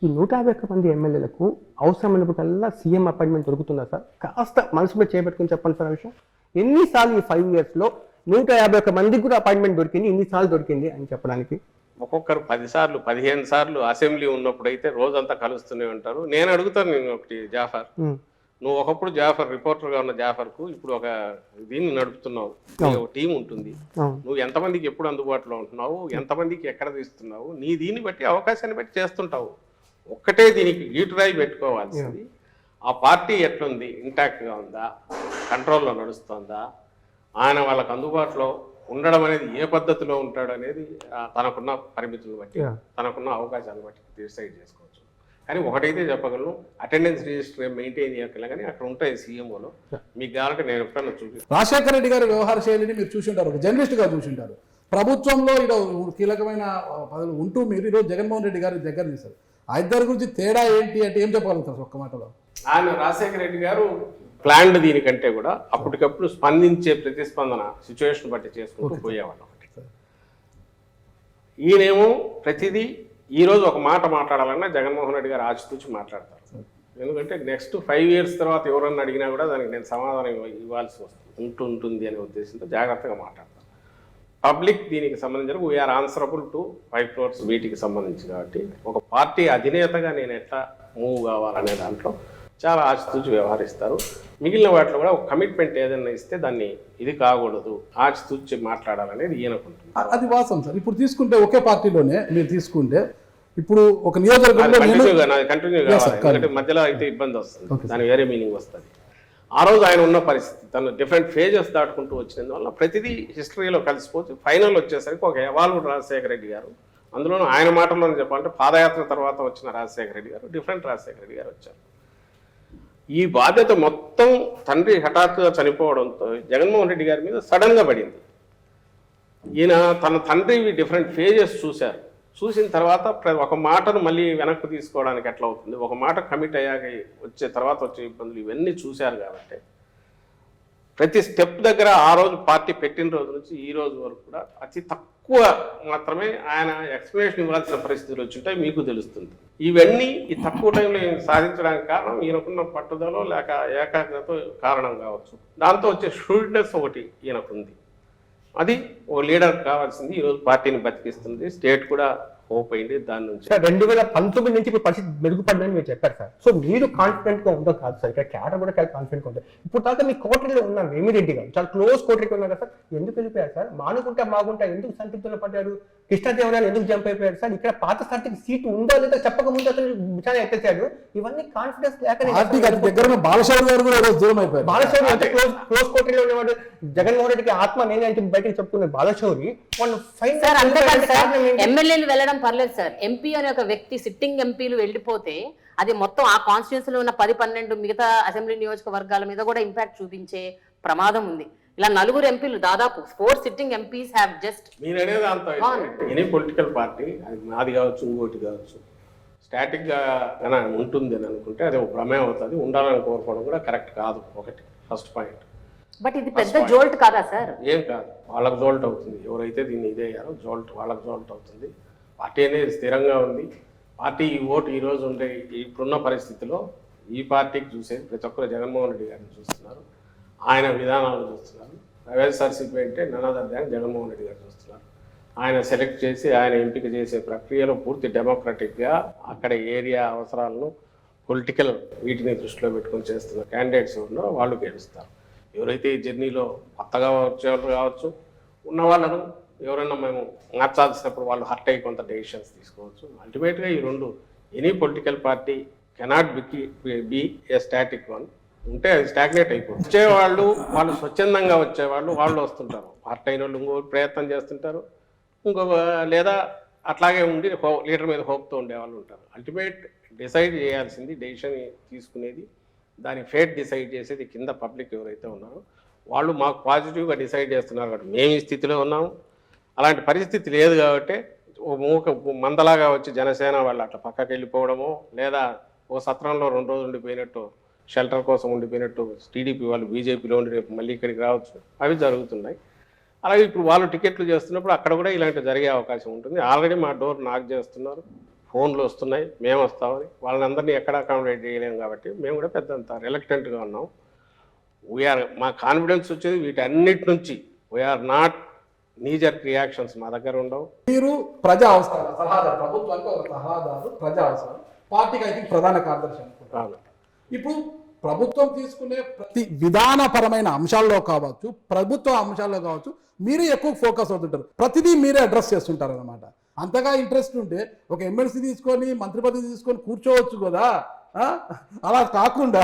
ఈ 151 మంది ఎమ్మెల్యేలకు అవసరమైనప్పుడల్లా సీఎం అపాయింట్మెంట్ దొరుకుతుందా సార్? కాస్త మనసు మీద చేపెట్టుకుని చెప్పండి సార్ ఆ విషయం. ఎన్నిసార్లు ఈ 5 years లో 151 మందికి కూడా అపాయింట్మెంట్ దొరికింది, ఇన్నిసార్లు దొరికింది అని చెప్పడానికి? ఒక్కొక్కరు 10 సార్లు 15 సార్లు అసెంబ్లీ ఉన్నప్పుడు అయితే రోజంతా కలుస్తూనే ఉంటారు. నేను అడుగుతాను, నేను ఒకటి జాఫర్, నువ్వు ఒకప్పుడు జాఫర్ రిపోర్టర్గా ఉన్న జాఫర్కు ఇప్పుడు ఒక దీన్ని నడుపుతున్నావు, ఒక టీం ఉంటుంది, నువ్వు ఎంతమందికి ఎప్పుడు అందుబాటులో ఉంటున్నావు, ఎంతమందికి ఎక్కడ తీస్తున్నావు, నీ దీన్ని బట్టి అవకాశాన్ని బట్టి చేస్తుంటావు. ఒక్కటే దీనికి గీటురాయి పెట్టుకోవాల్సింది, ఆ పార్టీ ఎట్లుంది, ఇంటాక్ట్గా ఉందా, కంట్రోల్లో నడుస్తుందా, ఆయన వాళ్ళకు అందుబాటులో ఉండడం అనేది ఏ పద్ధతిలో ఉంటాడు అనేది తనకున్న పరిమితులను బట్టి తనకున్న అవకాశాలను బట్టి డిసైడ్ చేసుకోవచ్చు. కానీ ఒకటైతే చెప్పగలను, అటెండెన్స్ రిజిస్టర్ మెయింటైన్ చేయగల కానీ అక్కడ ఉంటాయి సీఎంఓలో. మీకు కావాలంటే నేను ఎప్పుడన్నా చూపిస్తాను. రాజశేఖర రెడ్డి గారి వ్యవహార శైలిని మీరు చూసి ఉంటారు, ఒక జర్నలిస్ట్గా చూసి ఉంటారు. ప్రభుత్వంలో ఈరోజు కీలకమైన పదవులు ఉంటూ మీరు ఈరోజు జగన్మోహన్ రెడ్డి గారి దగ్గర తీశారు. ఆ ఇద్దరి గురించి తేడా ఏంటి అంటే ఏం చెప్పగలుగుతారు ఒక్క మాటలో? ఆయన రాజశేఖర రెడ్డి గారు ప్లాన్డ్ దీనికంటే కూడా అప్పటికప్పుడు స్పందించే ప్రతిస్పందన సిచ్యువేషన్ బట్టి చేసుకుంటూ పోయేవాళ్ళు. ఒకటి ఈయనేమో ప్రతిదీ ఈరోజు ఒక మాట మాట్లాడాలన్నా జగన్మోహన్ రెడ్డి గారు ఆచితూచి మాట్లాడతారు. ఎందుకంటే నెక్స్ట్ 5 years తర్వాత ఎవరన్నా అడిగినా కూడా దానికి నేను సమాధానం ఇవ్వాల్సి ఉంటుంది అనే ఉద్దేశంతో జాగ్రత్తగా మాట్లాడతాను. పబ్లిక్ దీనికి సంబంధించిన వీఆర్ ఆన్సరబుల్ టు 5 crores వీటికి సంబంధించి. కాబట్టి ఒక పార్టీ అధినేతగా నేను ఎట్లా మూవ్ కావాలనే దాంట్లో చాలా ఆచితూచి వ్యవహరిస్తారు. మిగిలిన వాటిలో కూడా ఒక కమిట్మెంట్ ఏదైనా ఇస్తే దాన్ని ఇది కాకూడదు, ఆచితూచి మాట్లాడాలనేది ఈయనకుంటుంది. అది వాస్తవం సార్. ఇప్పుడు తీసుకుంటే ఒకే పార్టీలోనే మీరు తీసుకుంటే ఇప్పుడు ఒక నియోజకవర్గంలో కంటిన్యూ కావాలి, ఎందుకంటే మధ్యలో అయితే ఇబ్బంది వస్తుంది, దాని వేరే మీనింగ్ వస్తుంది. ఆ రోజు ఆయన ఉన్న పరిస్థితి తను డిఫరెంట్ ఫేజెస్ దాటుకుంటూ వచ్చినందువల్ల ప్రతిదీ హిస్టరీలో కలిసిపోతే ఫైనల్ వచ్చేసరికి ఒక ఎవాల్వ్డ్ రాజశేఖర రెడ్డి గారు, అందులోనూ ఆయన మాటల్లోనే చెప్పాలంటే పాదయాత్ర తర్వాత వచ్చిన రాజశేఖర రెడ్డి గారు, డిఫరెంట్ రాజశేఖర రెడ్డి గారు వచ్చారు. ఈ బాధ్యత మొత్తం తండ్రి హఠాత్తుగా చనిపోవడంతో జగన్మోహన్ రెడ్డి గారి మీద సడన్గా పడింది. ఈయన తన తండ్రి డిఫరెంట్ ఫేజెస్ చూశారు. చూసిన తర్వాత ఒక మాటను మళ్ళీ వెనక్కి తీసుకోవడానికి ఎట్లా అవుతుంది, ఒక మాట కమిట్ అయ్యాక వచ్చే తర్వాత వచ్చే ఇబ్బందులు ఇవన్నీ చూశారు. కాబట్టి ప్రతి స్టెప్ దగ్గర ఆ రోజు పార్టీ పెట్టిన రోజు నుంచి ఈ రోజు వరకు కూడా అతి తక్కువ మాత్రమే ఆయన ఎక్స్ప్లెనేషన్ ఇవ్వాల్సిన పరిస్థితులు వచ్చుంటాయి, మీకు తెలుస్తుంది. ఇవన్నీ ఈ తక్కువ టైంలో సాధించడానికి కారణం ఈయనకున్న పట్టుదల లేక ఏకాగ్రత కారణం కావచ్చు. దాంతో వచ్చే షూడ్నెస్ ఒకటి ఈయనకుంది. అది ఓ లీడర్ కావాల్సింది. ఈరోజు పార్టీని బతికిస్తుంది, స్టేట్ కూడా హోప్ అయింది దాని నుంచి. సార్ 2019 నుంచి ఇప్పుడు పరిస్థితి మెరుగుపడిందని మీరు చెప్పారు సార్. సో మీరు కాన్ఫిడెంట్ గా ఉందో కాదు సార్, ఇక్కడ క్యాడర్ కూడా చాలా కాన్ఫిడెంట్ గా ఉంటుంది. ఇప్పుడు దాకా మీ కోటరీలో ఉన్నారు వేమిరెడ్డి గారు, చాలా క్లోజ్ కోటరీకి ఉన్నారు కదా సార్, ఎందుకు వెళ్ళిపోయారు సార్? మానుకుంటా బాగుంటా ఎందుకు సంతృప్తిలో పడ్డారు? కృష్ణదేవరాయలు ఎందుకు జంప్ అయిపోయారు సార్? ఇక్కడ పాత స్థాయికి సీటు ఉందో లేదో చెప్పకముందు అతను విచారణ ఎత్తేసాడు. ఇవన్నీ కాన్ఫిడెన్స్ లేక దగ్గర బాలశౌరి గారు కూడా దూరం అయిపోయారు. బాలశౌరి అంటే క్లోజ్ కోటరీలో ఉన్నవాడు జగన్మోహన్ రెడ్డికి ఆత్మ నేనే అంటే బయటకు చెప్పుకున్న బాలశౌరి వాళ్ళు సార్ అంతేకాదు సార్, ఎమ్మెల్యేలు వెళ్ళడం పర్లేదు సార్, ఎంపీ అనే ఒక వ్యక్తి సిట్టింగ్ ఎంపీలు వెళ్ళిపోతే అది మొత్తం ఆ కాన్స్టిట్యూన్సీలో ఉన్న 10-12 మిగతా అసెంబ్లీ నియోజకవర్గాల మీద కూడా ఇంపాక్ట్ చూపించే ప్రమాదం ఉంది. ఇలా 4 ఎంపీలు దాదాపు 4 సిట్టింగ్ ఎంపీస్ హ్యావ్ జస్ట్ మీరు అనేది అంత ఎనీ పొలిటికల్ పార్టీ అది నాది కావచ్చు ఇంకోటి కావచ్చు స్టాటిక్గా ఉంటుంది అని అనుకుంటే అది ఒక ప్రమేయం అవుతుంది. ఉండాలని కోరుకోవడం కూడా కరెక్ట్ కాదు. ఒకటి ఫస్ట్ పాయింట్. బట్ ఇది పెద్ద జోల్ట్ కాదా సార్? ఏం కాదు, వాళ్ళకు జోల్ట్ అవుతుంది. ఎవరైతే దీన్ని ఇదే అయ్యారో జోల్ట్ వాళ్ళకు జోల్ట్ అవుతుంది. పార్టీ అనేది స్థిరంగా ఉంది. పార్టీ ఈ ఓటు ఈరోజు ఉండే ఇప్పుడున్న పరిస్థితిలో ఈ పార్టీకి చూసేది ప్రతి ఒక్కరు జగన్మోహన్ రెడ్డి గారిని చూస్తున్నారు, ఆయన విధానాలు చూస్తున్నారు. వైఎస్ఆర్సీపీ అంటే నన్నదర్ దాన్ జగన్మోహన్ రెడ్డి గారు చూస్తున్నారు. ఆయన సెలెక్ట్ చేసి ఆయన ఎంపిక చేసే ప్రక్రియలో పూర్తి డెమోక్రటిక్గా అక్కడ ఏరియా అవసరాలను పొలిటికల్ వీటిని దృష్టిలో పెట్టుకొని చేస్తున్న క్యాండిడేట్స్ ఉన్నారో వాళ్ళు గెలుస్తారు. ఎవరైతే ఈ జర్నీలో కొత్తగా వచ్చేవాళ్ళు కావచ్చు, ఉన్న వాళ్ళను ఎవరైనా మేము మార్చాల్సినప్పుడు వాళ్ళు హర్ట్ అయ్యి కొంత డెసిషన్స్ తీసుకోవచ్చు. అల్టిమేట్గా ఈ రెండు any political party cannot be A static one. ఉంటే అది స్టాగ్నేట్ అయిపోతుంది. వచ్చేవాళ్ళు వాళ్ళు స్వచ్ఛందంగా వచ్చేవాళ్ళు వాళ్ళు వస్తుంటారు, హర్ట్ అయిన వాళ్ళు ఇంకో ప్రయత్నం చేస్తుంటారు, ఇంకొక లేదా అట్లాగే ఉండి లీడర్ మీద హోప్తో ఉండేవాళ్ళు ఉంటారు. అల్టిమేట్ డిసైడ్ చేయాల్సింది, డెసిషన్ తీసుకునేది, దాని ఫేట్ డిసైడ్ చేసేది కింద పబ్లిక్ ఎవరైతే ఉన్నారో వాళ్ళు మాకు పాజిటివ్గా డిసైడ్ చేస్తున్నారు కాబట్టి మేము ఈ స్థితిలో ఉన్నాము. అలాంటి పరిస్థితి లేదు కాబట్టి ఓ మూక మందలాగా వచ్చి జనసేన వాళ్ళు అట్లా పక్కకి వెళ్ళిపోవడము, లేదా ఓ సత్రంలో 2 రోజులు ఉండిపోయినట్టు షెల్టర్ కోసం ఉండిపోయినట్టు టీడీపీ వాళ్ళు బీజేపీలో ఉండి రేపు మళ్ళీ ఇక్కడికి రావచ్చు, అవి జరుగుతున్నాయి. అలాగే ఇప్పుడు వాళ్ళు టికెట్లు చేస్తున్నప్పుడు అక్కడ కూడా ఇలాంటి జరిగే అవకాశం ఉంటుంది. ఆల్రెడీ మా డోర్ నాక్ చేస్తున్నారు, ఫోన్లు వస్తున్నాయి, మేము వస్తామని. వాళ్ళని అందరినీ ఎక్కడ అకామిడేట్ చేయలేము కాబట్టి మేము కూడా పెద్దంత రిలక్టెంట్గా ఉన్నాం. మా కాన్ఫిడెన్స్ వచ్చేది వీటన్నిటి నుంచి. వీఆర్ నాట్ నీజర్ రియాక్షన్స్ మా దగ్గర ఉండవు. మీరు ప్రజా అవసరాలు సలహాదారు, ప్రభుత్వానికి ఒక సలహాదారు, ప్రజా అవసరాలు, పార్టీకి అయితే ప్రధాన కార్యదర్శి అనుకుంటారు. ఇప్పుడు ప్రభుత్వం తీసుకునే ప్రతి విధానపరమైన అంశాల్లో కావచ్చు, ప్రభుత్వ అంశాల్లో కావచ్చు, మీరు ఎక్కువ ఫోకస్ అవుతుంటారు, ప్రతిదీ మీరే అడ్రస్ చేస్తుంటారు అనమాట. అంతగా ఇంట్రెస్ట్ ఉంటే ఒక ఎమ్మెల్సీ తీసుకొని మంత్రి పదవి తీసుకొని కూర్చోవచ్చు కదా. అలా కాకుండా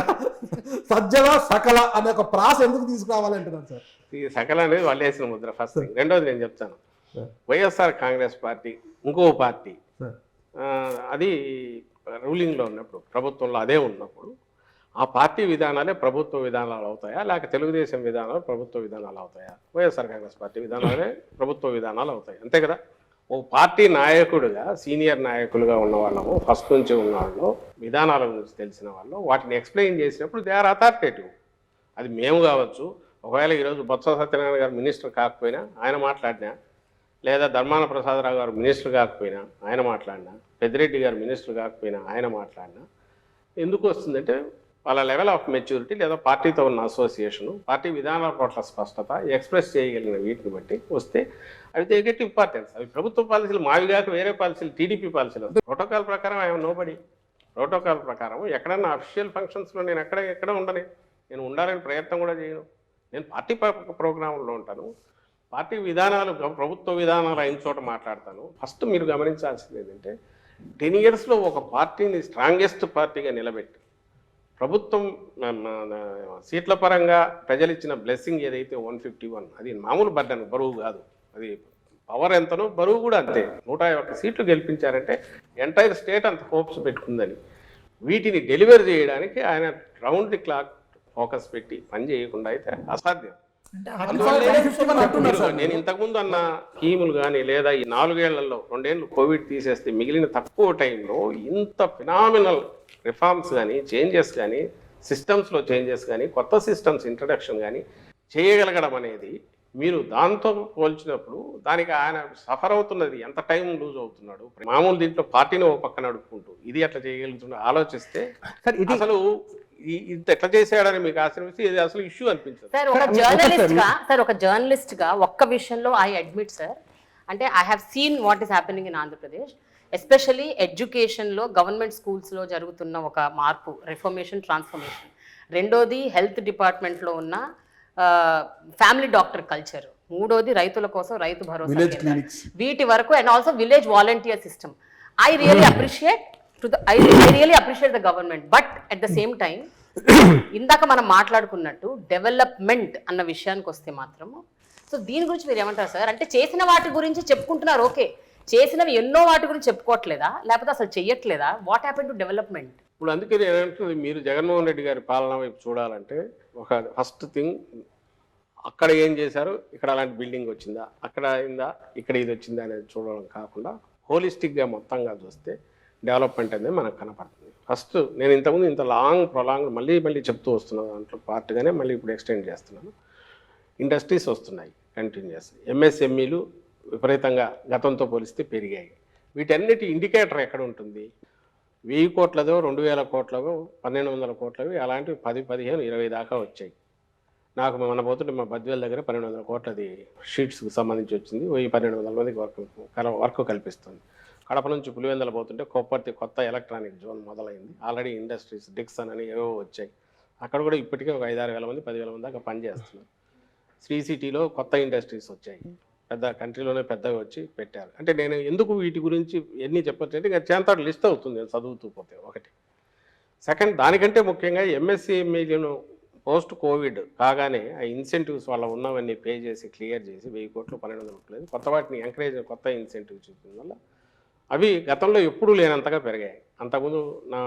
సజ్జల సకల అనే ఒక ప్రాస ఎందుకు తీసుకురావాలంటున్నారు సార్? ఈ సకల అనేది వాళ్ళు వేసిన ముద్ర ఫస్ట్ థింగ్. రెండోది నేను చెప్తాను, వైఎస్ఆర్ కాంగ్రెస్ పార్టీ ఇంకో పార్టీ, అది రూలింగ్లో ఉన్నప్పుడు, ప్రభుత్వంలో అదే ఉన్నప్పుడు ఆ పార్టీ విధానాలే ప్రభుత్వ విధానాలు అవుతాయా, లేక తెలుగుదేశం విధానాలు ప్రభుత్వ విధానాలు అవుతాయా? వైఎస్ఆర్ కాంగ్రెస్ పార్టీ విధానాలే ప్రభుత్వ విధానాలు అవుతాయి, అంతే కదా. ఒక పార్టీ నాయకుడిగా, సీనియర్ నాయకులుగా ఉన్న వాళ్ళము, ఫస్ట్ నుంచి ఉన్న వాళ్ళు, విధానాల గురించి తెలిసిన వాళ్ళు, వాటిని ఎక్స్ప్లెయిన్ చేసినప్పుడు దే ఆర్ అథారిటేటివ్. అది మేము కావచ్చు, ఒకవేళ ఈరోజు బొత్స సత్యనారాయణ గారు మినిస్టర్ కాకపోయినా ఆయన మాట్లాడినా, లేదా ధర్మాన ప్రసాదరావు గారు మినిస్టర్ కాకపోయినా ఆయన మాట్లాడినా, పెద్దిరెడ్డి గారు మినిస్టర్ కాకపోయినా ఆయన మాట్లాడినా, ఎందుకు వస్తుందంటే వాళ్ళ లెవెల్ ఆఫ్ మెచ్యూరిటీ, లేదా పార్టీతో ఉన్న అసోసియేషను, పార్టీ విధానాల పట్ల స్పష్టత, ఎక్స్ప్రెస్ చేయగలిగిన వీటిని బట్టి వస్తే అవి దే గెట్ ఇంపార్టెన్స్. అవి ప్రభుత్వ పాలసీలు, మావి కాక వేరే పాలసీలు, టీడీపీ పాలసీలు. ప్రోటోకాల్ ప్రకారం ఐఎమ్ నోబడి. ప్రోటోకాల్ ప్రకారం ఎక్కడన్నా అఫీషియల్ ఫంక్షన్స్లో నేను ఎక్కడ ఉండని, నేను ఉండాలని ప్రయత్నం కూడా చేయను. నేను పార్టీ ప్రోగ్రాంలో ఉంటాను, పార్టీ విధానాలు, ప్రభుత్వ విధానాలు అయిన చోట మాట్లాడతాను. ఫస్ట్ మీరు గమనించాల్సింది ఏంటంటే 10 yearsలో ఒక పార్టీని స్ట్రాంగెస్ట్ పార్టీగా నిలబెట్టి, ప్రభుత్వం సీట్ల పరంగా ప్రజలు ఇచ్చిన బ్లెస్సింగ్ ఏదైతే 151, అది మామూలు బర్డన్, బరువు కాదు. అది పవర్ ఎంతనో బరువు కూడా అంతే. 101 సీట్లు గెలిపించారంటే ఎంటైర్ స్టేట్ అంత హోప్స్ పెట్టుకుందని, వీటిని డెలివర్ చేయడానికి ఆయన రౌండ్ ది క్లాక్ ఫోకస్ పెట్టి పని చేయకుండా అయితే అసాధ్యం. నేను ఇంతకుముందు అన్న స్కీములు కానీ, లేదా ఈ 4 ఏళ్లలో 2 ఏళ్ళు కోవిడ్ తీసేస్తే మిగిలిన తక్కువ టైంలో ఇంత ఫినామినల్ రిఫార్మ్స్ కానీ, చేంజెస్ కానీ, సిస్టమ్స్లో చేంజెస్ కానీ, కొత్త సిస్టమ్స్ ఇంట్రడక్షన్ కానీ చేయగలగడం అనేది, మీరు దాంతో పోల్చినప్పుడు దానికి ఆయన సఫర్ అవుతున్నది, ఎంత టైం లూజ్ అవుతున్నాడు. మామూలు దీంట్లో పార్టీని ఒక పక్కన నడుపుకుంటూ ఇది ఎట్లా చేయగలుగుతున్నాడు ఆలోచిస్తే అసలు ఇంత ఎట్లా చేసాడని మీకు ఆశ్రమిస్తే ఇది అసలు ఇష్యూ అనిపించదు. సార్ ఒక జర్నలిస్ట్ గా ఒక్క విషయంలో ఐ అడ్మిట్ సార్, అంటే I have seen what is happening in Andhra Pradesh, especially ఎడ్యుకేషన్లో, గవర్నమెంట్ స్కూల్స్లో జరుగుతున్న ఒక మార్పు, రిఫర్మేషన్, ట్రాన్స్ఫర్మేషన్. రెండోది హెల్త్ డిపార్ట్మెంట్లో ఉన్న ఫ్యామిలీ డాక్టర్ కల్చర్. మూడోది రైతుల కోసం రైతు భరోసా, వీటి వరకు, and also village volunteer system. I really appreciate the government, but at the same time ఇందాక మనం మాట్లాడుకున్నట్టు డెవలప్మెంట్ అన్న విషయానికి వస్తే మాత్రము, సో దీని గురించి మీరు ఏమంటారు సార్? అంటే చేసిన వాటి గురించి చెప్పుకుంటున్నారు, ఓకే, చేసినవి ఎన్నో వాటి గురించి చెప్పుకోవట్లేదా, లేకపోతే అసలు చెయ్యట్లేదా? What happen to development? ఇప్పుడు అందుకే నేనంటుంది, మీరు జగన్మోహన్ రెడ్డి గారి పాలన వైపు చూడాలంటే ఒక ఫస్ట్ థింగ్, అక్కడ ఏం చేశారు, ఇక్కడ అలాంటి బిల్డింగ్ వచ్చిందా, అక్కడ అయిందా, ఇక్కడ ఇది వచ్చిందా అనేది చూడడం కాకుండా హోలిస్టిక్గా మొత్తంగా చూస్తే డెవలప్మెంట్ అనేది మనకు కనపడుతుంది. ఫస్ట్ నేను ఇంతకుముందు ఇంత ప్రొలాంగ్ మళ్ళీ చెప్తూ వస్తున్నాను, దాంట్లో పార్ట్గానే మళ్ళీ ఇప్పుడు ఎక్స్టెండ్ చేస్తున్నాను. ఇండస్ట్రీస్ వస్తున్నాయి కంటిన్యూస్, ఎంఎస్ఎంఈలు విపరీతంగా గతంతో పోలిస్తే పెరిగాయి. వీటన్నిటి ఇండికేటర్ ఎక్కడ ఉంటుంది? 1000 కోట్లదో, 2000 కోట్లదో, 1200 కోట్లవి, అలాంటివి 10, 15, 20 దాకా వచ్చాయి. నాకు మన పోతుంటే మా బద్వేల దగ్గర 1200 కోట్లది షీట్స్కి సంబంధించి వచ్చింది. 1200 మందికి వర్క్ కల్పిస్తుంది. కడప నుంచి పులివెందల పోతుంటే కొత్త ఎలక్ట్రానిక్ జోన్ మొదలైంది. ఆల్రెడీ ఇండస్ట్రీస్, డిక్సన్ అని ఏవో వచ్చాయి. అక్కడ కూడా ఇప్పటికే ఒక 5-6 వేల మంది, 10,000 మంది దాకా పనిచేస్తున్నారు. శ్రీ సిటీలో కొత్త ఇండస్ట్రీస్ వచ్చాయి, పెద్ద కంట్రీలోనే పెద్దగా వచ్చి పెట్టారు. అంటే నేను ఎందుకు వీటి గురించి ఎన్ని చెప్పొచ్చంటే ఇంకా చేంతాడు లిస్ట్ అవుతుంది నేను చదువుతూ పోతే. ఒకటి. సెకండ్, దానికంటే ముఖ్యంగా ఎంఎస్ఎంఈలను పోస్ట్ కోవిడ్ కాగానే ఆ ఇన్సెంటివ్స్ వాళ్ళ ఉన్నవన్నీ పే చేసి క్లియర్ చేసి 1000 కోట్లు 1200 కోట్లు కొత్త వాటిని ఎంకరేజ్, కొత్త ఇన్సెంటివ్స్ ఇచ్చిన వల్ల అవి గతంలో ఎప్పుడూ లేనంతగా పెరిగాయి. అంతకుముందు నా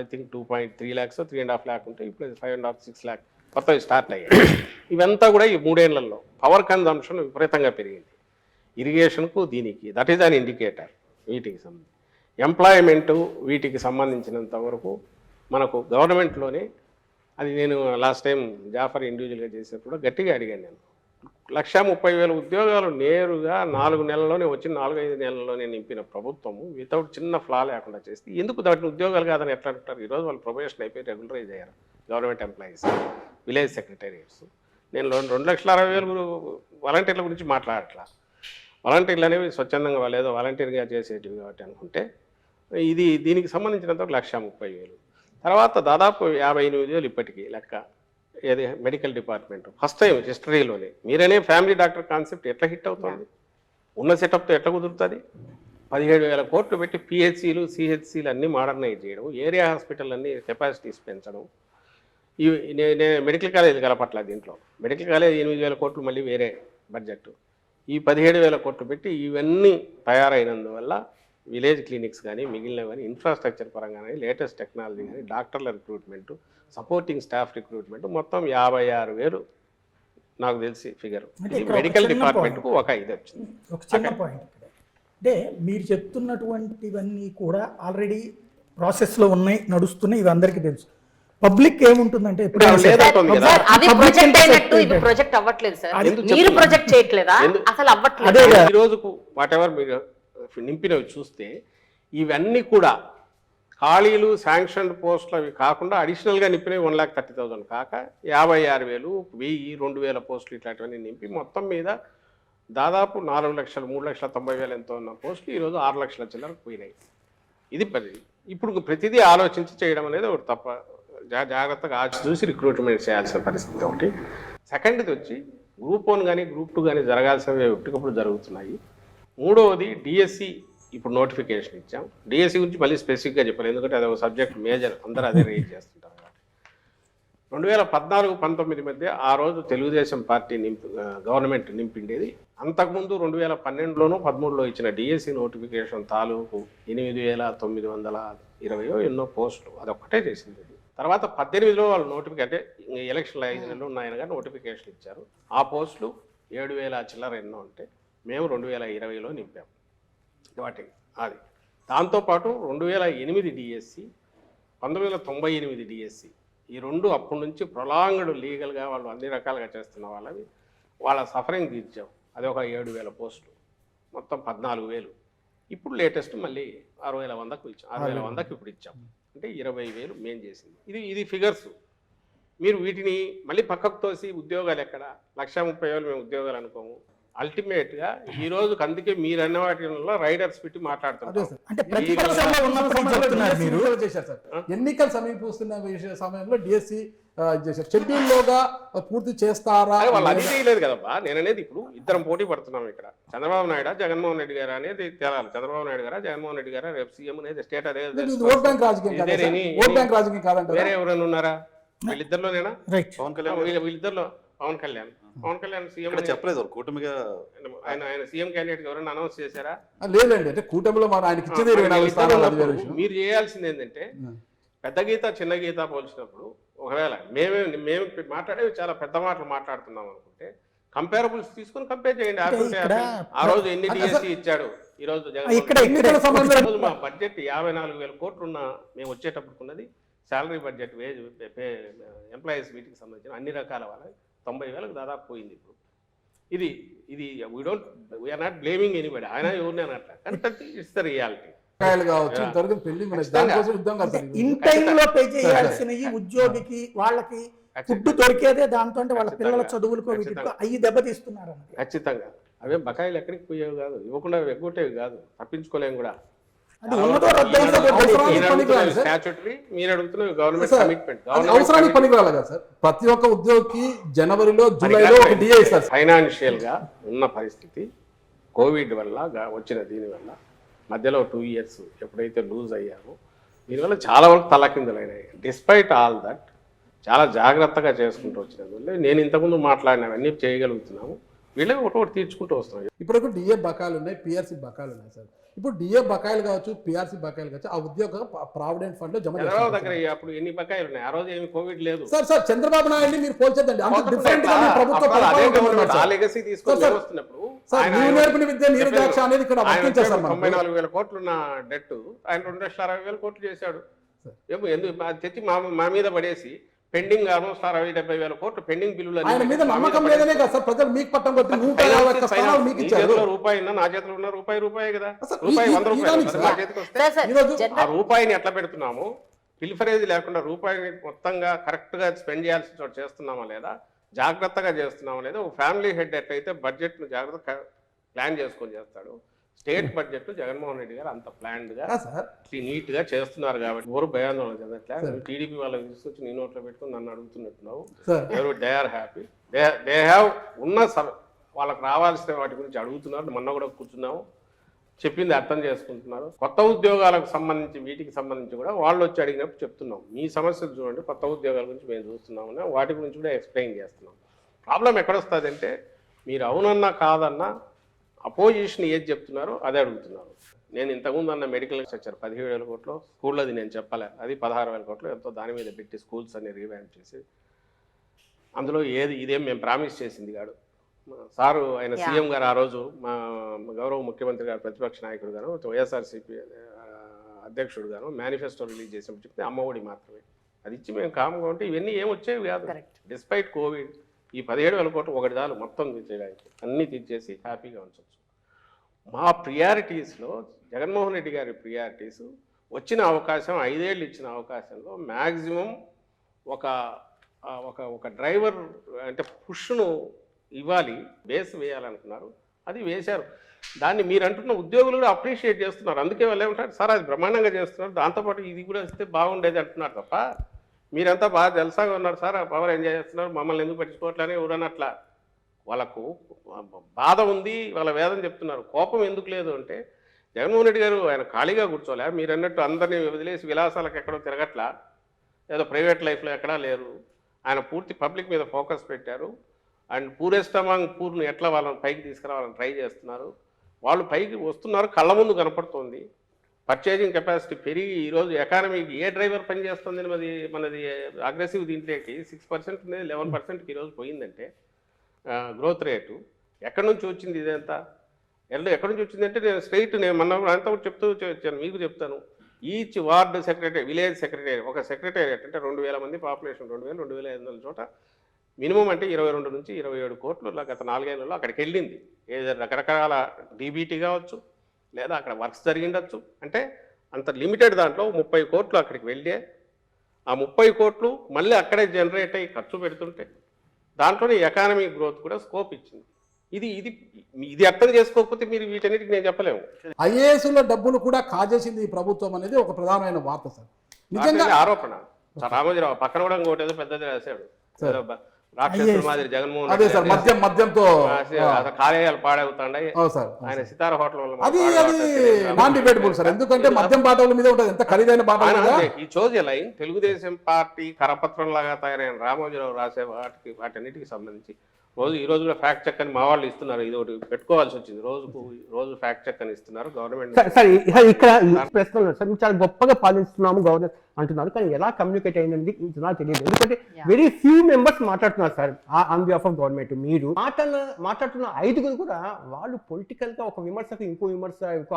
ఐ థింక్ 2.3 lakhs 3.5 lakh ఉంటే ఇప్పుడు 5.5, 6 lakh కొత్తవి స్టార్ట్ అయ్యాయి. ఇవంతా కూడా ఈ 3 ఏళ్లలో పవర్ కన్జంప్షన్ విపరీతంగా పెరిగింది. ఇరిగేషన్కు దీనికి దట్ ఈజ్ అన్ ఇండికేటర్. వీటికి సంబంధించి ఎంప్లాయ్మెంటు వీటికి సంబంధించినంత వరకు మనకు గవర్నమెంట్లోనే అది నేను లాస్ట్ టైం జాఫర్ ఇండివిజువల్గా చేసినప్పుడు గట్టిగా అడిగాను. నేను 1,30,000 ఉద్యోగాలు నేరుగా 4 నెలల్లోనే వచ్చి 4-5 నెలల్లోనే నింపిన ప్రభుత్వము వితౌట్ చిన్న ఫ్లా లేకుండా చేస్తే ఎందుకు దాటిని ఉద్యోగాలు కాదని ఎట్లా అంటారు? ఈరోజు వాళ్ళు ప్రొబేషన్ అయిపోయి రెగ్యులరైజ్ అయ్యారు గవర్నమెంట్ ఎంప్లాయీస్, విలేజ్ సెక్రటేరియట్స్. నేను 2,60,000 వాలంటీర్ల గురించి మాట్లాడట్లా. వాలంటీర్లు అనేవి స్వచ్ఛందంగా వాళ్ళు ఏదో వాలంటీర్గా చేసేటివి కాబట్టి అనుకుంటే ఇది దీనికి సంబంధించినంత 1,30,000. తర్వాత దాదాపు 58,000 ఇప్పటికీ లెక్క. ఏది మెడికల్ డిపార్ట్మెంట్ ఫస్ట్ టైం హిస్టరీలోనే మీరనే ఫ్యామిలీ డాక్టర్ కాన్సెప్ట్ ఎట్లా హిట్ అవుతుంది? ఉన్న సెటప్తో ఎట్లా కుదురుతుంది? 17,000 కోట్లు పెట్టి పిహెచ్సిలు సిహెచ్సిలు అన్నీ మోడర్నైజ్ చేయడం, ఏరియా హాస్పిటల్ అన్నీ కెపాసిటీస్ పెంచడం. ఇవి నేను మెడికల్ కాలేజ్ కలపట్ల దీంట్లో. మెడికల్ కాలేజ్ 8,000 కోట్లు మళ్ళీ వేరే బడ్జెట్. ఈ 17,000 కోట్లు పెట్టి ఇవన్నీ తయారైనందువల్ల విలేజ్ క్లినిక్స్ కానీ మిగిలిన కానీ ఇన్ఫ్రాస్ట్రక్చర్ పరంగా కానీ లేటెస్ట్ టెక్నాలజీ కానీ డాక్టర్ల రిక్రూట్మెంట్, సపోర్టింగ్ స్టాఫ్ రిక్రూట్మెంట్ మొత్తం 56,000 నాకు తెలిసి ఫిగర్. మెడికల్ డిపార్ట్మెంట్కు ఒక ఇది వచ్చింది. ఒక చిన్న పాయింట్ ఇక్కడ అంటే మీరు చెప్తున్నటువంటివన్నీ కూడా ఆల్రెడీ ప్రాసెస్లో ఉన్నాయి, నడుస్తున్నాయి, ఇవి అందరికీ తెలుసు. పబ్లిక్ ఏముంటుందంటే సార్ అవి ప్రొజెక్ట్ అయినట్టు ఇవి ప్రొజెక్ట్ అవ్వట్లేదు సార్. మీరు ప్రొజెక్ట్ చేయట్లేదా? అసలు అవ్వట్లేదు. ఈ రోజుకు వాట్ ఎవర్ మీరు నింపినవి చూస్తే ఇవన్నీ కూడా ఖాళీలు శాంక్షన్ పోస్టులు అవి కాకుండా అడిషనల్గా నింపినవి 1,30,000 కాక 56,000, 1,000, 2,000 పోస్టులు ఇట్లాంటివన్నీ నింపి మొత్తం మీద దాదాపు 4 లక్షలు 3,90,000 ఎంతో ఉన్న పోస్టులు ఈరోజు 6 లక్షల చిల్లరకు పోయినాయి. ఇది ఇప్పుడు ప్రతిదీ ఆలోచించి చేయడం అనేది ఒకటి తప్ప జాగ్రత్తగా చూసి రిక్రూట్మెంట్ చేయాల్సిన పరిస్థితి ఒకటి. సెకండ్ది వచ్చి గ్రూప్ 1 కానీ గ్రూప్ 2 కానీ జరగాల్సినవి ఒకటికప్పుడు జరుగుతున్నాయి. మూడవది డిఎస్సి ఇప్పుడు నోటిఫికేషన్ ఇచ్చాం. డిఎస్సి గురించి మళ్ళీ స్పెసిఫిక్గా చెప్పాలి, ఎందుకంటే అది ఒక సబ్జెక్ట్ మేజర్, అందరూ అదే రేట్ చేస్తుంటారు. 2014-19 మధ్య ఆ రోజు తెలుగుదేశం పార్టీ గవర్నమెంట్ నింపిండేది. అంతకుముందు 2012లోనూ 13లో ఇచ్చిన డిఎస్సి నోటిఫికేషన్ తాలూకు 8,920 ఎన్నో పోస్టులు అదొక్కటే చేసింది. తర్వాత 18లో వాళ్ళు నోటిఫికేషన్ అంటే ఎలక్షన్లు 5 నెలలు ఉన్నాయని కానీ నోటిఫికేషన్ ఇచ్చారు. ఆ పోస్టులు 7,000 చిల్లర ఎన్నో ఉంటే మేము 2020లో నింపాము వాటి. అది దాంతోపాటు 2008 డిఎస్సి, 1998 డిఎస్సి, ఈ రెండు అప్పటి నుంచి ప్రొలాంగ్డ్ లీగల్గా వాళ్ళు అన్ని రకాలుగా చేస్తున్న వాళ్ళ సఫరింగ్ తీర్చాం. అది ఒక 7,000 పోస్టులు, మొత్తం 14,000. ఇప్పుడు లేటెస్ట్ మళ్ళీ 6,100కు ఇచ్చాం. 6,100కి ఇప్పుడు ఇచ్చాం. అంటే 20,000 మేం చేసింది. ఇది ఫిగర్స్. మీరు వీటిని మళ్ళీ పక్కకు తోసి ఉద్యోగాలు ఎక్కడ 1,30,000 మేము ఉద్యోగాలు అనుకోము. అల్టిమేట్గా ఈ రోజు అందుకే మీరు అన్న వాటిలో రైడర్స్ పెట్టి మాట్లాడుతున్నారు. ఎన్నికలు సమీపిస్తున్న సమయంలో డిఎస్సి షెడ్యూల్లోగా పూర్తి చేస్తారా? వాళ్ళు అది చేయలేదు కదబ్బా. నేను అనేది ఇప్పుడు ఇద్దరం పోటీ పడుతున్నాం ఇక్కడ. చంద్రబాబు నాయుడు జగన్మోహన్ రెడ్డి గారు అనేది తేలాలి. చంద్రబాబు నాయుడు గారా జగన్మోహన్ రెడ్డి గారా రేపు సీఎం అనేది స్టేట్ అదే. ఓట్ బ్యాంక్ రాజకీయం కాదంటే వేరే ఎవరైనా ఉన్నారా? వీళ్ళిద్దరిలోనేనా? పవన్ కళ్యాణ్ వీళ్ళిద్దరిలో పవన్ కళ్యాణ్ సీఎం చెప్పలేదు కూటమిగా ఆయన సీఎం క్యాండిడేట్ ఎవరైనా అనౌన్స్ చేశారా? లేదండి. అంటే కూటమిలో ఆయనకి ఇచ్చేది 24 స్థానాలు. మీరు చేయాల్సింది ఏంటంటే పెద్ద గీత చిన్న గీత పోల్చినప్పుడు ఒకవేళ మేము మాట్లాడేవి చాలా పెద్ద మాటలు మాట్లాడుతున్నాం అనుకుంటే కంపేరబుల్స్ తీసుకుని కంపేర్ చేయండి. ఆ రోజు ఎన్ని డిఎస్సి ఇచ్చాడు, ఈ రోజు మా బడ్జెట్ 54,000 కోట్లు ఉన్న మేము వచ్చేటప్పుడున్నది శాలరీ బడ్జెట్, వేజ్, ఎంప్లాయీస్ వీటికి సంబంధించిన అన్ని రకాల వాళ్ళకి 90,000కు దాదాపు పోయింది. ఇప్పుడు ఇది వీఆర్ నాట్ బ్లేమింగ్ ఎనీబడి. ఆయన ఎవరిని అనట్లా, కానీ ఇట్స్ ద రియాలిటీ. ఇన్ టైంలో పే చేయాల్సినవి ఉద్యోగికి వాళ్ళకి ఫుడ్ దొరికేదే దాంతో, అంటే వాళ్ళ పిల్లల చదువులకు అయ్యి దెబ్బతీస్తున్నారు. ఖచ్చితంగా అవే బకాయిలు ఎక్కడికి పోయేవి కాదు, ఇవ్వకుండా ఎగ్గొట్టేవి కాదు, తప్పించుకోలేము కూడా. అవసరానికి పనికిరాలి కదా సార్. ప్రతి ఒక్క ఉద్యోగికి జనవరిలో జూలైలో డిఏ ఇస్తారు. ఫైనాన్షియల్ గా ఉన్న పరిస్థితి కోవిడ్ వల్ల వచ్చిన దీనివల్ల మధ్యలో 2 years ఎప్పుడైతే లూజ్ అయ్యామో దీనివల్ల చాలా వరకు తలకిందులైనాయి. డిస్పైట్ ఆల్ దట్ చాలా జాగ్రత్తగా చేసుకుంటూ వచ్చినందువల్ల నేను ఇంతకుముందు మాట్లాడినవన్నీ చేయగలుగుతున్నాము. వీళ్ళే ఒకటి తీర్చుకుంటూ వస్తున్నాం. ఇప్పుడు డిఏ బకాయిలు ఉన్నాయి, పిఆర్సీ బకాయిలు ఉన్నాయి సార్. ఇప్పుడు డిఏ బకాయిలు కావచ్చు, పిఆర్సీ బకాయిలు కావచ్చు, ఆ ఉద్యోగ ప్రావిడెంట్ ఫండ్ లో జమ చంద్రబాబు చేస్తారు దగ్గర అప్పుడు ఎన్ని బకాయిలు ఉన్నాయి? ఆ రోజు ఏమి కోవిడ్ లేదు. సార్ చంద్రబాబు నాయుడిని మీరు పోల్చొద్దండి. అంత డిఫరెంట్ గా మీ ప్రభుత్వ అప్పుడు అదే పరిపాలన గవర్నమెంట్ ఉంటుంది ఆ సార్. లెగసీ తీసుకొని సార్, వస్తున్నప్పుడు సార్ ఆయన నీవు నేర్పిన విద్య నీరుద్రాక్ష అనేది ఇక్కడ ఆయన వర్తించేస్తారు మనకు. 94,000 కోట్లు ఉన్న డెట్ ఆయన 2,60,000 కోట్లు చేశాడు. ఏమో ఎందుకు అది తెచ్చి మా మీద పడేసి పెండింగ్ ఆల్మోస్ట్ 60,000-70,000 కోట్లు పెండింగ్ బిల్లులు ఆయన మీద నమ్మకం లేదనే కదా సార్ ప్రజలు మీకు పట్టం కొట్టి 150 స్థానాలు మీకు ఇచ్చారు. రూపాయి ఉన్నా నా చేతిలో ఉన్న రూపాయి కదా, అసలు రూపాయి ఈ 100 రూపాయలు ఈ అది నా చేతికి వస్తే సార్, సార్, ఈరోజు ఆ రూపాయిని ఎట్లా పెడుతున్నాము, పిల్ఫరేజ్ లేకుండా రూపాయిని మొత్తంగా కరెక్ట్గా స్పెండ్ చేయాల్సిన చోట చేస్తున్నామా లేదా, జాగ్రత్తగా చేస్తున్నామా లేదా, ఒక ఫ్యామిలీ హెడ్ ఎట్లయితే బడ్జెట్ను జాగ్రత్తగా ప్లాన్ చేసుకొని చేస్తాడు, స్టేట్ బడ్జెట్ జగన్మోహన్ రెడ్డి గారు అంత ప్లాన్డ్గా సార్ నీట్గా చేస్తున్నారు కాబట్టి ఎవరు భయాందోళన చెందట్లే. టీడీపీ వాళ్ళకి తీసుకొచ్చి నీ నోట్లో పెట్టుకుని నన్ను అడుగుతున్నట్టున్నావు. సార్ ఎవరు they are happy, they have ఉన్న వాళ్ళకి రావాల్సిన వాటి గురించి అడుగుతున్నారు. మొన్న కూడా కూర్చున్నాము, చెప్పింది అర్థం చేసుకుంటున్నారు. కొత్త ఉద్యోగాలకు సంబంధించి వీటికి సంబంధించి కూడా వాళ్ళు వచ్చి అడిగినప్పుడు చెప్తున్నాం, మీ సమస్యలు చూడండి, కొత్త ఉద్యోగాల గురించి మేము చూస్తున్నామని వాటి గురించి కూడా ఎక్స్ప్లెయిన్ చేస్తున్నాం. ప్రాబ్లం ఎక్కడొస్తుంది అంటే మీరు అవునన్నా కాదన్నా అపోజిషన్ ఏది చెప్తున్నారో అదే అడుగుతున్నారు. నేను ఇంతకుముందు అన్న మెడికల్ స్ట్రక్చర్ 17,000 కోట్లు స్కూళ్ళది నేను చెప్పలే, అది 16,000 కోట్లు ఎంతో దాని మీద పెట్టి స్కూల్స్ అన్ని రీవ్యాంప్ చేసి అందులో ఇదేం మేము ప్రామిస్ చేసింది కాదు. సారు ఆయన సీఎం గారు ఆ రోజు మా గౌరవ ముఖ్యమంత్రి గారు ప్రతిపక్ష నాయకుడు గాను వైఎస్ఆర్సీపీ అధ్యక్షుడు గాను మేనిఫెస్టో రిలీజ్ చేసినప్పుడు చెప్తే అమ్మఒడి మాత్రమే అది ఇచ్చి మేము కామ్గా ఉంటే ఇవన్నీ ఏం వచ్చేవి కాదు. డిస్పైట్ కోవిడ్ ఈ 17,000 కోట్లు ఒకటి చాలు మొత్తం తీర్చేయడానికి, అన్నీ తీర్చేసి హ్యాపీగా ఉంచవచ్చు. మా ప్రియారిటీస్లో జగన్మోహన్ రెడ్డి గారి ప్రియారిటీస్ వచ్చిన అవకాశం 5 ఏళ్ళు ఇచ్చిన అవకాశంలో మ్యాక్సిమం ఒక డ్రైవర్ అంటే పుష్ను ఇవ్వాలి, బేస్ వేయాలనుకున్నారు, అది వేశారు. దాన్ని మీరు అంటున్న ఉద్యోగులు కూడా అప్రిషియేట్ చేస్తున్నారు. అందుకే వాళ్ళు ఏమంటారు, సార్ అది బ్రహ్మాండంగా చేస్తున్నారు, దాంతోపాటు ఇది కూడా ఇస్తే బాగుండేది అంటున్నారు తప్ప మీరంతా బాగా జల్సాగా ఉన్నారు సార్, ఆ పవర్ ఎంజాయ్ చేస్తున్నారు, మమ్మల్ని ఎందుకు పట్టించుకోవట్లని ఎవరన్నట్లా. వాళ్ళకు బాధ ఉంది, వాళ్ళ వేదన చెప్తున్నారు. కోపం ఎందుకు లేదు అంటే జగన్మోహన్ రెడ్డి గారు ఆయన ఖాళీగా కూర్చోలే, మీరు అన్నట్టు అందరినీ వదిలేసి విలాసాలకు ఎక్కడో తిరగట్లా, ఏదో ప్రైవేట్ లైఫ్లో ఎక్కడా లేరు. ఆయన పూర్తి పబ్లిక్ మీద ఫోకస్ పెట్టారు. అండ్ పూరెస్ట్ అమాంగ్ పూర్ను ఎట్లా వాళ్ళని పైకి తీసుకురావాలని ట్రై చేస్తున్నారు. వాళ్ళు పైకి వస్తున్నారు, కళ్ళ ముందు కనపడుతుంది. పర్చేజింగ్ కెపాసిటీ పెరిగి ఈరోజు ఎకానమీకి ఏ డ్రైవర్ పనిచేస్తుంది, మనది అగ్రెసివ్ దీంట్లోకి 6% ఉండేది 11%కి ఈరోజు పోయిందంటే గ్రోత్ రేటు. ఎక్కడి నుంచి వచ్చింది ఇదంతా? ఎక్కడి నుంచి వచ్చిందంటే నేను మొన్న అంతా చెప్తూ వచ్చాను, మీకు చెప్తాను. Each ward secretary, village secretary, ఒక సెక్రటేరియట్ అంటే 2,000 మంది పాపులేషన్, 2,000-2,500 చోట మినిమం అంటే 22 నుంచి 27 కోట్లు గత 4 ఏళ్లలో అక్కడికి వెళ్ళింది. ఏదో రకరకాల డీబీటీ కావచ్చు, లేదా అక్కడ వర్క్స్ జరిగిండొచ్చు. అంటే అంత లిమిటెడ్ దాంట్లో 30 కోట్లు అక్కడికి వెళ్ళే, ఆ 30 కోట్లు మళ్ళీ అక్కడే జనరేట్ అయ్యి ఖర్చు పెడుతుంటే దాంట్లోనే ఎకానమీ గ్రోత్ కూడా స్కోప్ ఇచ్చింది. ఇది అర్థం చేసుకోకపోతే మీరు వీటన్నిటికి నేను చెప్పలేము. ఐఏఎస్ల డబ్బులు కూడా కాజేసింది ఈ ప్రభుత్వం అనేది ఒక ప్రధానమైన వార్త సార్. నిజంగా ఆరోపణ. రామోజీరావు పక్కన కూడా ఇంకోటి ఏదో పెద్దది రాశాడు, రాక్షసుల మాదిరి జగన్మోహన్ అదే సార్ మద్యంతో కార్యాలయాలు పాడవుతాయి. సార్ ఆయన సితార హోటల్ అది నాన్ డిబేటబుల్ సార్, ఎందుకంటే మద్యం బాటల మీద ఉంటుంది, ఎంత ఖరీదైన బాటలు. ఈ చోజ్ లైన్ తెలుగుదేశం పార్టీ కరపత్రం లాగా తయారైన రామోజీరావు రాసే వాటన్నిటికి సంబంధించి ఈ రోజు కూడా ఫ్యాక్ట్ చెక్ అని మా వాళ్ళు ఇస్తున్నారు. ఇది ఒకటి పెట్టుకోవాల్సి వచ్చింది, రోజు ఫ్యాక్ట్ చెక్ అని ఇస్తున్నారు గవర్నమెంట్. ఇక్కడ ప్రశ్న సార్, మీరు చాలా గొప్పగా పాలిస్తున్నాము గవర్నమెంట్ అంటున్నారు, కానీ ఎలా కమ్యూనికేట్ అయింది నాకు తెలియదు. ఎందుకంటే వెరీ ఫ్యూ మెంబర్స్ మాట్లాడుతున్నారు sir on behalf of government. మీరు మాట్లాడుతున్న 5 కూడా వాళ్ళు పొలిటికల్ గా ఒక విమర్శకు ఇంకో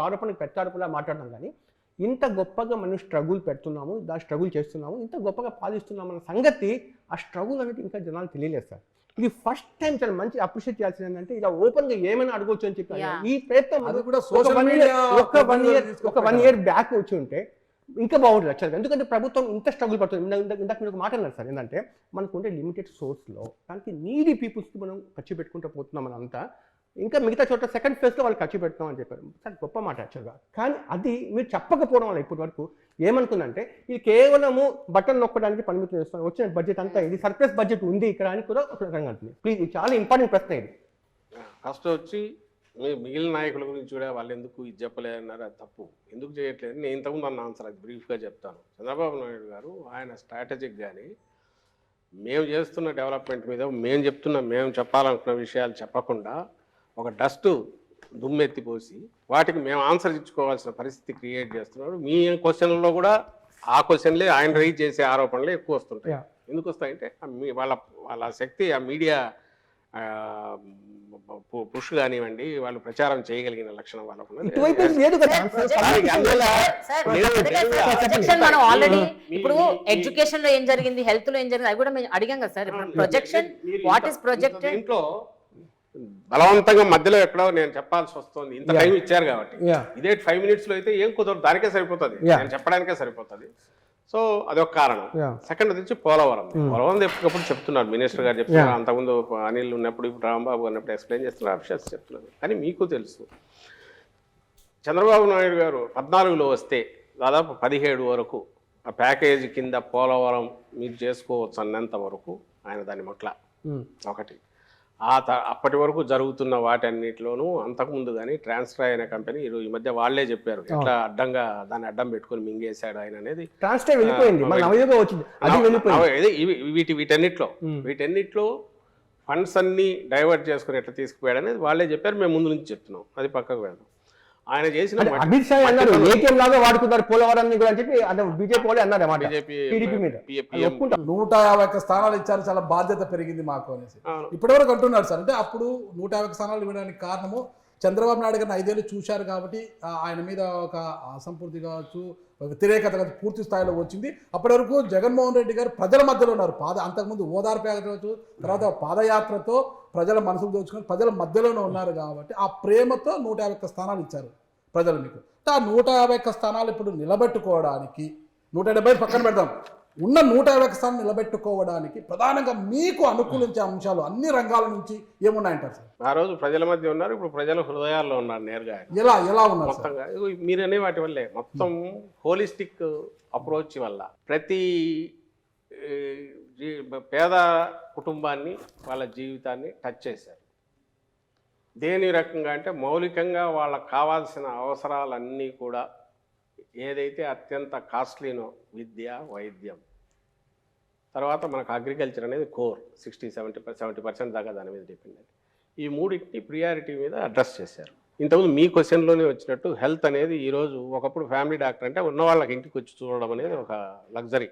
ఆరోపణకు పెట్టారులా మాట్లాడడం, కానీ ఇంత గొప్పగా మనం స్ట్రగుల్ పెడుతున్నాము, స్ట్రగుల్ చేస్తున్నాము, ఇంత గొప్పగా పాలిస్తున్నాము అన్న సంగతి, ఆ స్ట్రగుల్ అనేది ఇంకా జనాలు తెలియలేదు సార్. ఇది ఫస్ట్ టైం చాలా మంచి అప్రిషియేట్ చేయాల్సింది ఏంటంటే ఇలా ఓపెన్ గా ఏమైనా అడగొచ్చు అని చెప్పి ఈ ప్రయత్నం ఒక 1 year బ్యాక్ వచ్చి ఉంటే ఇంకా బాగుంటుంది యాక్చువల్గా. ఎందుకంటే ప్రభుత్వం ఇంత స్ట్రగుల్ పడుతుంది. ఇందాక మీరు మాట అన్నారు సార్, ఏంటంటే మనకు ఉండే లిమిటెడ్ సోర్స్లో దానికి నీడీ పీపుల్స్కి మనం ఖర్చు పెట్టుకుంటూ పోతున్నాం అని అంతా, ఇంకా మిగతా చోట సెకండ్ ఫేజ్లో వాళ్ళు ఖర్చు పెడతాం అని చెప్పారు. సార్ గొప్ప మాట యాక్చువల్గా. కానీ అది మీరు చెప్పకపోవడం వల్ల ఇప్పటి వరకు ఏమనుకుందంటే ఇది కేవలము బటన్ నొక్కడానికి పరిమితం చేస్తాం, వచ్చిన బడ్జెట్ అంతా ఇది సర్ప్లస్ బడ్జెట్ ఉంది ఇక్కడ అని కూడా ఒక రకంగా అంటుంది. ప్లీజ్, ఇది చాలా ఇంపార్టెంట్ ప్రశ్న ఇది. ఫస్ట్ వచ్చి మిగిలిన నాయకుల గురించి కూడా వాళ్ళు ఎందుకు ఇది చెప్పలేదన్నారు, అది తప్పు. ఎందుకు చేయట్లేదు నేను ఇంతకుముందు అన్న ఆన్సర్ అది బ్రీఫ్గా చెప్తాను. చంద్రబాబు నాయుడు గారు ఆయన స్ట్రాటజిక్ కానీ మేము చేస్తున్న డెవలప్మెంట్ మీద మేము చెప్పాలనుకున్న విషయాలు చెప్పకుండా ఒక డస్ట్ దుమ్మెత్తిపోసి వాటికి మేము ఆన్సర్ ఇచ్చుకోవాల్సిన పరిస్థితి క్రియేట్ చేస్తున్నారు. మీ క్వశ్చన్లో కూడా ఆ క్వశ్చన్లే ఆయన రైజ్ చేసే ఆరోపణలే ఎక్కువ వస్తుంటాయి. ఎందుకు వస్తాయంటే వాళ్ళ శక్తి ఆ మీడియా పుష్ కానివ్వండి, వాళ్ళు ప్రచారం చేయగలిగిన లక్షణం వాళ్ళకు ఉన్నది. ప్రొజెక్షన్ మనం ఆల్రెడీ ఇప్పుడు ఎడ్యుకేషన్ లో ఏం జరిగింది, హెల్త్ లో ఏం జరిగింది అది కూడా మేము అడిగాం కదా sir. Projection what is projected? ఇంట్లో బలవంతంగా మధ్యలో ఎక్కడో నేను చెప్పాల్సి వస్తుంది. ఇంత టైం ఇచ్చారు కాబట్టి ఇదే 5 minutes లో అయితే ఏం కుదరదు, దానికే సరిపోతుంది, నేను చెప్పడానికే సరిపోతుంది. సో అదొక కారణం. సెకండ్ వచ్చి పోలవరం ఎప్పటికప్పుడు చెప్తున్నారు, మినిస్టర్ గారు చెప్తున్నారు, అంతకుముందు అనిల్ ఉన్నప్పుడు, ఇప్పుడు రాంబాబు ఉన్నప్పుడు ఎక్స్ప్లెయిన్ చేస్తున్నారు, అఫీషియల్స్ చెప్తున్నారు. కానీ మీకు తెలుసు చంద్రబాబు నాయుడు గారు 14లో వస్తే దాదాపు 17 వరకు ఆ ప్యాకేజీ కింద పోలవరం మీరు చేసుకోవచ్చు అన్నంత వరకు ఆయన దాన్ని మొట్ల ఒకటి. అప్పటి వరకు జరుగుతున్న వాటన్నిటిలోనూ అంతకుముందు కానీ ట్రాన్స్ట్రా అయిన కంపెనీ ఈ మధ్య వాళ్లే చెప్పారు ఎట్లా అడ్డంగా దాన్ని అడ్డం పెట్టుకుని మింగేశాడు ఆయన అనేది. వీటన్నిటిలో ఫండ్స్ అన్ని డైవర్ట్ చేసుకుని ఎట్లా తీసుకుపోయాడు అనేది వాళ్ళే చెప్పారు. మేము ముందు నుంచి చెప్తున్నాం, అది పక్కకు వెళ్దాం. ఆయన చేసిన అమిత్ షా అన్నారు ఏటీఎం లాగా వాడుకున్నారు పోలవరాన్ని కూడా అని చెప్పి బీజేపీ వాళ్ళు అన్నారు అన్నమాట. టీడీపీ మీద 151 స్థానాలు ఇచ్చారు, చాలా బాధ్యత పెరిగింది మాకు అనేసి ఇప్పటివరకు అంటున్నారు సార్. అంటే అప్పుడు 150 స్థానాలు ఇవ్వడానికి కారణము చంద్రబాబు నాయుడు గారిని 5 ఏళ్ళు చూశారు కాబట్టి ఆయన మీద ఒక అసంపూర్తి కావచ్చు, వ్యతిరేకత కావచ్చు పూర్తి స్థాయిలో వచ్చింది. అప్పటి వరకు జగన్మోహన్ రెడ్డి గారు ప్రజల మధ్యలో ఉన్నారు. అంతకుముందు ఓదార్పు కావచ్చు, తర్వాత పాదయాత్రతో ప్రజల మనసుకు దోచుకొని ప్రజల మధ్యలోనే ఉన్నారు కాబట్టి ఆ ప్రేమతో 151 స్థానాలు ఇచ్చారు ప్రజలు మీకు. ఆ 151 స్థానాలు ఇప్పుడు నిలబెట్టుకోవడానికి 170 పక్కన పెడదాం, ఉన్న 151 స్థానాలు నిలబెట్టుకోవడానికి ప్రధానంగా మీకు అనుకూలించే అంశాలు అన్ని రంగాల నుంచి ఏమున్నాయంటారు సార్? ఆ రోజు ప్రజల మధ్య ఉన్నారు, ఇప్పుడు ప్రజల హృదయాల్లో ఉన్నారు నేరుగా. ఎలా ఉన్నారు మొత్తంగా మీరనే వాటి వల్లే మొత్తం హోలిస్టిక్ అప్రోచ్ వల్ల ప్రతి పేద కుటుంబాన్ని వాళ్ళ జీవితాన్ని టచ్ చేశారు. దేని రకంగా అంటే మౌలికంగా వాళ్ళకు కావాల్సిన అవసరాలన్నీ కూడా ఏదైతే అత్యంత కాస్ట్లీనో విద్య, వైద్యం, తర్వాత మనకు అగ్రికల్చర్ అనేది కోర్ 60-70% దాకా దాని మీద డిపెండ్ అయ్యింది. ఈ మూడింటిని ప్రియారిటీ మీద అడ్రస్ చేశారు. ఇంతకుముందు మీ క్వశ్చన్లోనే వచ్చినట్టు హెల్త్ అనేది ఈరోజు ఒకప్పుడు ఫ్యామిలీ డాక్టర్ అంటే ఉన్న వాళ్ళకి ఇంటికి వచ్చి చూడడం అనేది ఒక లగ్జరీ.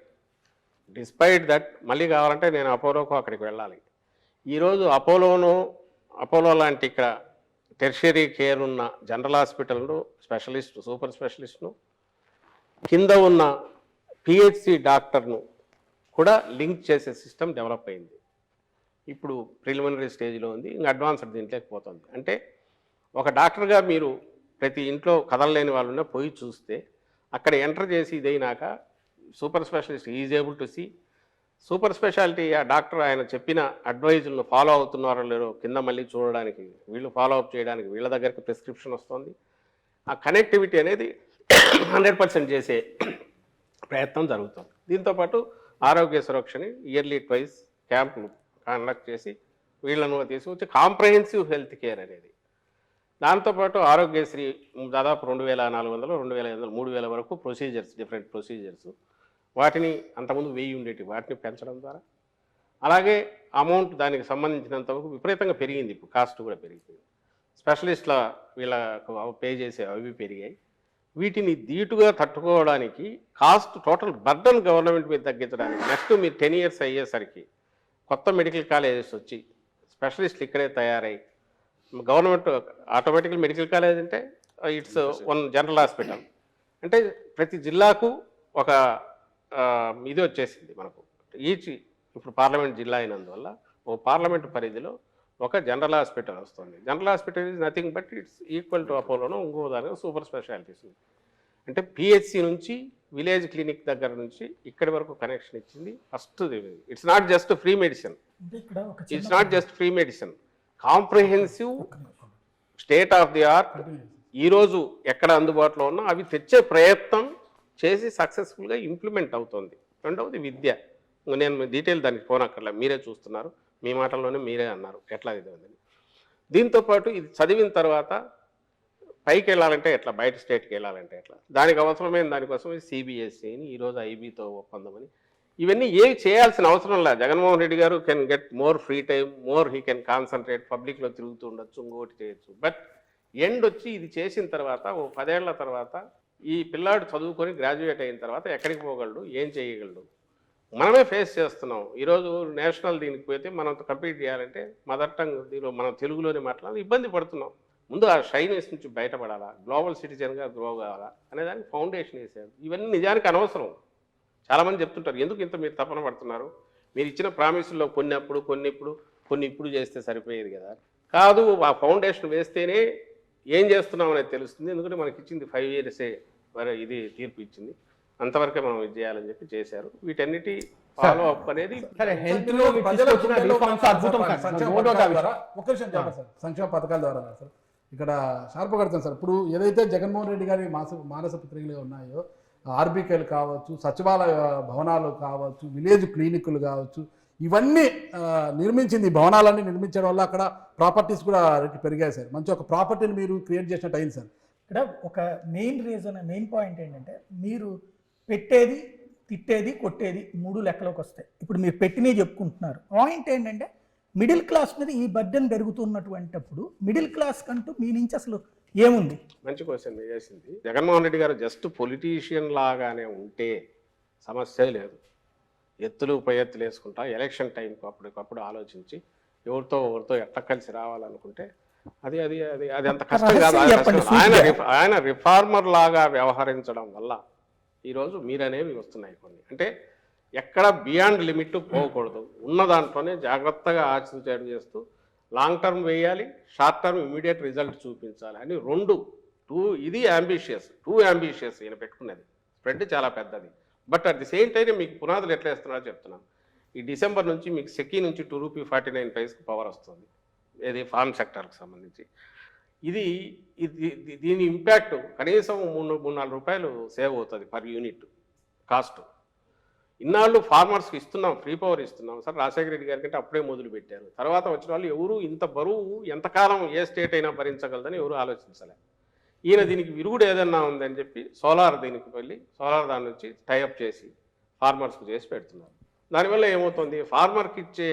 డిస్పైట్ దట్ మళ్ళీ కావాలంటే నేను అపోలోకు అక్కడికి వెళ్ళాలి. ఈరోజు అపోలో లాంటి ఇక్కడ టెర్షరీ కేర్ ఉన్న జనరల్ హాస్పిటల్ను స్పెషలిస్ట్, సూపర్ స్పెషలిస్ట్ను, కింద ఉన్న పిహెచ్సి డాక్టర్ను కూడా లింక్ చేసే సిస్టమ్ డెవలప్ అయింది. ఇప్పుడు ప్రిలిమినరీ స్టేజ్లో ఉంది, ఇంకా అడ్వాన్స్డ్ దీంట్లోకి పోతుంది. అంటే ఒక డాక్టర్గా మీరు ప్రతి ఇంట్లో కదలలేని వాళ్ళు ఉన్నా పోయి చూస్తే అక్కడ ఎంటర్ చేసి ఇదైనాక super specialist is able to see super speciality. ఆ డాక్టర్ ఆయన చెప్పిన అడ్వైజులను ఫాలో అవుతున్నారో లేదో కింద మళ్ళీ చూడడానికి, వీళ్ళు ఫాలో అప్ చేయడానికి వీళ్ళ దగ్గరికి ప్రిస్క్రిప్షన్ వస్తుంది. ఆ కనెక్టివిటీ అనేది 100% చేసే ప్రయత్నం జరుగుతుంది. దీంతోపాటు ఆరోగ్య సురక్షని ఇయర్లీ ట్వైస్ క్యాంపులు కండక్ట్ చేసి వీళ్ళను తీసుకొచ్చి కాంప్రహెన్సివ్ హెల్త్ కేర్ అనేది. దాంతోపాటు ఆరోగ్యశ్రీ దాదాపు 2400, 2500, 3000 వరకు ప్రొసీజర్స్, డిఫరెంట్ ప్రొసీజర్స్, వాటిని అంతకుముందు 1000 ఉండేటి వాటిని పెంచడం ద్వారా, అలాగే అమౌంట్ దానికి సంబంధించినంత వరకు విపరీతంగా పెరిగింది. ఇప్పుడు కాస్ట్ కూడా పెరిగింది. స్పెషలిస్ట్ల వీళ్ళకు పే చేసే అవి పెరిగాయి. వీటిని ధీటుగా తట్టుకోవడానికి కాస్ట్ టోటల్ బర్డన్ గవర్నమెంట్ మీద తగ్గించడానికి నెక్స్ట్ మీరు 10 years అయ్యేసరికి కొత్త మెడికల్ కాలేజెస్ వచ్చి స్పెషలిస్టులు ఇక్కడే తయారై గవర్నమెంట్ ఆటోమేటికల్ మెడికల్ కాలేజ్ అంటే ఇట్స్ వన్ జనరల్ హాస్పిటల్ అంటే ప్రతి జిల్లాకు ఒక ఇది వచ్చేసింది మనకు. ఇప్పుడు పార్లమెంట్ జిల్లా అయినందువల్ల ఓ పార్లమెంట్ పరిధిలో ఒక జనరల్ హాస్పిటల్ వస్తుంది. General hospital is nothing but it's equal to అపోలోనో ఇంకో దానిలో సూపర్ స్పెషాలిటీస్ ఉంది. అంటే పిహెచ్సి నుంచి విలేజ్ క్లినిక్ దగ్గర నుంచి ఇక్కడి వరకు కనెక్షన్ ఇచ్చింది. First it's not just free medicine, comprehensive state of the art ఈరోజు ఎక్కడ అందుబాటులో ఉన్నా అవి తెచ్చే ప్రయత్నం చేసి సక్సెస్ఫుల్గా ఇంప్లిమెంట్ అవుతుంది. రెండవది విద్య. నేను డీటెయిల్ దానికి పోనక్కర్లే, మీరే చూస్తున్నారు, మీ మాటల్లోనే మీరే అన్నారు ఎట్లా ఇది ఉందని. దీంతోపాటు ఇది చదివిన తర్వాత పైకి వెళ్ళాలంటే ఎట్లా, బయట స్టేట్కి వెళ్ళాలంటే ఎట్లా, దానికి అవసరమైన దానికోసం సిబిఎస్ఈని ఈరోజు ఐబీతో ఒప్పందమని ఇవన్నీ ఏవి చేయాల్సిన అవసరం లేదు. జగన్మోహన్ రెడ్డి గారు can get more free time, more he can concentrate, పబ్లిక్లో తిరుగుతూ ఉండొచ్చు, ఇంకోటి చేయొచ్చు. బట్ ఎండ్ వచ్చి ఇది చేసిన తర్వాత ఓ 10 ఏళ్ల తర్వాత ఈ పిల్లాడు చదువుకొని గ్రాడ్యుయేట్ అయిన తర్వాత ఎక్కడికి పోగలడు, ఏం చేయగలడు, మనమే ఫేస్ చేస్తున్నాం. ఈరోజు నేషనల్ దీనికి పోతే మనం కంప్లీట్ చేయాలంటే మదర్ టంగ్ దీనిలో మనం తెలుగులోనే మాట్లాడాలి, ఇబ్బంది పడుతున్నాం. ముందు ఆ షైనెస్ నుంచి బయటపడాలా, గ్లోబల్ సిటిజన్గా గ్రో కావాలా అనేదానికి ఫౌండేషన్ వేసారు. ఇవన్నీ నిజానికి అనవసరం. చాలామంది చెప్తుంటారు, ఎందుకు ఇంత మీరు తపన పడుతున్నారు, మీరు ఇచ్చిన ప్రామిసుల్లో కొన్ని ఇప్పుడు చేస్తే సరిపోయేది కదా. కాదు, ఆ ఫౌండేషన్ వేస్తేనే ఏం చేస్తున్నాం అనేది తెలుస్తుంది. ఎందుకంటే మనకి ఇచ్చింది 5 yearsే ఇది తీర్పు ఇచ్చింది, అంతవరకే మనం ఇది చేయాలని చెప్పి చేశారు. వీటన్నిటి ఫాలో అప్ అనేది సరే హెల్త్ లో మీరు తీసుకొచ్చిన రిఫార్మ్స్ అద్భుతం సార్. ఒక్క విషయం చెప్పండి సార్, సంక్షేమ పథకాల ద్వారా సార్ ఇక్కడ షార్ప్ కడతాను సార్. ఇప్పుడు ఏదైతే జగన్మోహన్ రెడ్డి గారి మానస పుత్రికలు ఉన్నాయో, ఆర్బీకేలు కావచ్చు, సచివాలయ భవనాలు కావచ్చు, విలేజ్ క్లినిక్లు కావచ్చు, ఇవన్నీ నిర్మించింది. ఈ భవనాలన్నీ నిర్మించడం వల్ల అక్కడ ప్రాపర్టీస్ కూడా రేట్లు పెరిగాయి సార్. మంచి ఒక ప్రాపర్టీని మీరు క్రియేట్ చేసినట్టు అయింది సార్. ఇక్కడ ఒక మెయిన్ పాయింట్ ఏంటంటే, మీరు పెట్టేది, తిట్టేది, కొట్టేది 3 లెక్కలోకి వస్తాయి. ఇప్పుడు మీరు పెట్టినవి చెప్పుకుంటున్నారు. పాయింట్ ఏంటంటే, మిడిల్ క్లాస్ మీద ఈ బర్డెన్ పెరుగుతున్నటువంటిప్పుడు మిడిల్ క్లాస్ కంటూ మీ నుంచి అసలు ఏముంది? మంచి క్వశ్చన్ మీరు చేసింది. జగన్మోహన్ రెడ్డి గారు జస్ట్ పొలిటీషియన్ లాగానే ఉంటే సమస్య లేదు. ఎత్తులు పై ఎత్తులు వేసుకుంటా ఎలక్షన్ టైంకి అప్పటికప్పుడు ఆలోచించి ఎవరితో ఎట్లా కలిసి రావాలనుకుంటే అది అది అది అది అంత కష్టం కాదు. ఆయన రిఫార్మర్ లాగా వ్యవహరించడం వల్ల ఈరోజు మీరనేవి వస్తున్నాయి కొన్ని. అంటే ఎక్కడ బియాండ్ లిమిట్ పోకూడదు, ఉన్న దాంట్లోనే జాగ్రత్తగా ఆచితూచి చేస్తూ లాంగ్ టర్మ్ వేయాలి, షార్ట్ టర్మ్ ఇమీడియట్ రిజల్ట్ చూపించాలి అని ఇది టూ అంబిషియస్ ఈయన పెట్టుకున్నది. స్ప్రెడ్ చాలా పెద్దది. But at the same time మీకు పునాదులు ఎట్లా వేస్తున్నారో చెప్తున్నాను. ఈ డిసెంబర్ నుంచి మీకు సెకీ నుంచి ₹2.49 పవర్ వస్తుంది, ఏది ఫార్మ్ సెక్టర్కి సంబంధించి. దీని ఇంపాక్ట్ కనీసం ₹3-4 సేవ్ అవుతుంది పర్ యూనిట్ కాస్ట్. ఇన్నాళ్ళు ఫార్మర్స్కి ఇస్తున్నాం, ఫ్రీ పవర్ ఇస్తున్నాం సార్. రాజశేఖర రెడ్డి గారి కంటే అప్పుడే మొదలు పెట్టారు. తర్వాత వచ్చిన వాళ్ళు ఎవరు ఇంత బరువు ఎంతకాలం ఏ స్టేట్ అయినా భరించగలదని ఎవరు ఆలోచించలే. ఈయన దీనికి విరుగుడు ఏదన్నా ఉందని చెప్పి సోలార్ దీనికి వెళ్ళి సోలార్ దాని నుంచి టైఅప్ చేసి ఫార్మర్స్కి చేసి పెడుతున్నారు. దానివల్ల ఏమవుతుంది, ఫార్మర్కి ఇచ్చే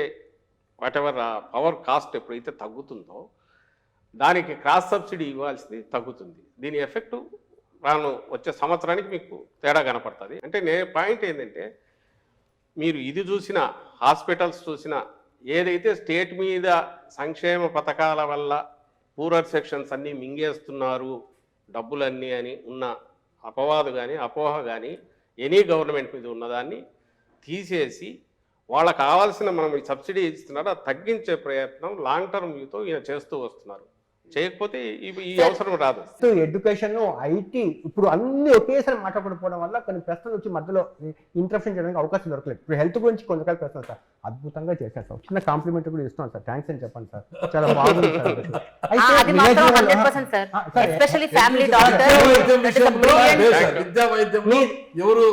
వాటెవర్ పవర్ కాస్ట్ ఎప్పుడైతే తగ్గుతుందో దానికి క్రాస్ సబ్సిడీ ఇవ్వాల్సింది తగ్గుతుంది. దీని ఎఫెక్టు వచ్చే సంవత్సరానికి మీకు తేడా కనపడుతుంది. అంటే పాయింట్ ఏంటంటే, మీరు ఇది చూసినా, హాస్పిటల్స్ చూసినా, ఏదైతే స్టేట్ మీద సంక్షేమ పథకాల వల్ల పూరర్ సెక్షన్స్ అన్నీ మింగేస్తున్నారు డబ్బులన్నీ అని ఉన్న అపవాదు కానీ అపోహ కానీ ఎనీ గవర్నమెంట్ మీద ఉన్నదాన్ని తీసేసి వాళ్ళకు కావాల్సిన మనం ఈ సబ్సిడీ ఇస్తున్నారు అది తగ్గించే ప్రయత్నం లాంగ్ టర్మ్ వ్యూతో ఈయన చేస్తూ వస్తున్నారు. చేయకపోతే ఈ అవసరం రాదు. సో ఎడ్యుకేషన్, ఐటీ ఇప్పుడు అన్ని ఒకేసారి మాట్లాడకపోవడం వల్ల కొన్ని ప్రశ్నలు వచ్చి మధ్యలో ఇంటరప్షన్ చేయడానికి అవకాశం దొరకలేదు. ఇప్పుడు హెల్త్ గురించి కొన్ని రకాల ప్రశ్నలు సార్ అద్భుతంగా చేశారు సార్. చిన్న కాంప్లిమెంట్ కూడా ఇస్తున్నాను సార్, థ్యాంక్స్ అని చెప్పండి సార్, చాలా బాగుంది సార్. అది మాత్రం 100% సార్. ఎస్పెషల్లీ ఫ్యామిలీ డాక్టర్, విద్యా వైద్యంలో ఎవరు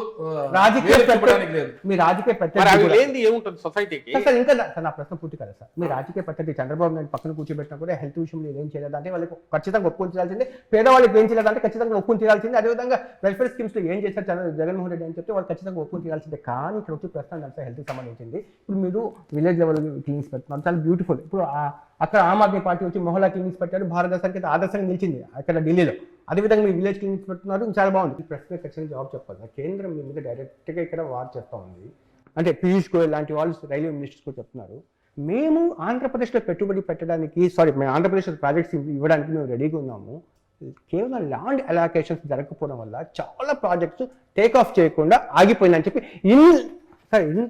మీ రాజకీయ ప్రత్యర్థి ఏముంటుంది సొసైటీకి సార్. ఇంకా సార్ నా ప్రశ్న పూర్తి కదా సార్. మీ రాజకీయ ప్రత్యర్థి చంద్రబాబు నాయుడు పక్కన కూర్చోబెట్టినా కూడా హెల్త్ విషయంలో ఏం చేయలేదు అంటే వాళ్ళకి ఖచ్చితంగా ఒప్పుకొని చేయాల్సిందే, పేదవాళ్ళకి ఏం చేయలేదంటే ఖచ్చితంగా ఒప్పుకొని చేయాల్సిందే. అదేవిధంగా వెల్ఫేర్ స్కీమ్స్ లో ఏం చేశారు జగన్మోహన్ రెడ్డి అని చెప్తే వాళ్ళు ఖచ్చితంగా ఒప్పుకొని చేయాల్సిందే. కానీ ఇక్కడ వచ్చి ప్రశ్న అంటే హెల్త్కి సంబంధించింది. ఇప్పుడు మీరు విలేజ్ లెవెల్ క్లినిక్స్ పెడుతున్నారు, చాలా బ్యూటిఫుల్. ఇప్పుడు అక్కడ ఆమ్ ఆద్మీ పార్టీ వచ్చి మొహల్లా క్లినిక్స్ పెట్టారు, భారతదేశానికి ఆదర్శంగా నిలిచింది అక్కడ ఢిల్లీలో. అదేవిధంగా మీరు విలేజ్ క్లినిక్స్ పెడుతున్నారు, చాలా బాగుంది. ఈ ప్రశ్న ఖచ్చితంగా జవాబు చెప్పాలి. కేంద్రం మీ మీద డైరెక్ట్గా ఇక్కడ వార్ చేస్తూ ఉంది. అంటే పీయూష్ గోయల్ లాంటి వాళ్ళు రైల్వే మినిస్టర్స్ కూడా చెప్తున్నారు, మేము ఆంధ్రప్రదేశ్లో పెట్టుబడి పెట్టడానికి మేము ఆంధ్రప్రదేశ్లో ప్రాజెక్ట్స్ ఇవ్వడానికి మేము రెడీగా ఉన్నాము. కేవలం ల్యాండ్ అలొకేషన్స్ జరగకపోవడం వల్ల చాలా ప్రాజెక్ట్స్ టేక్ ఆఫ్ చేయకుండా ఆగిపోయిందని చెప్పి ఇన్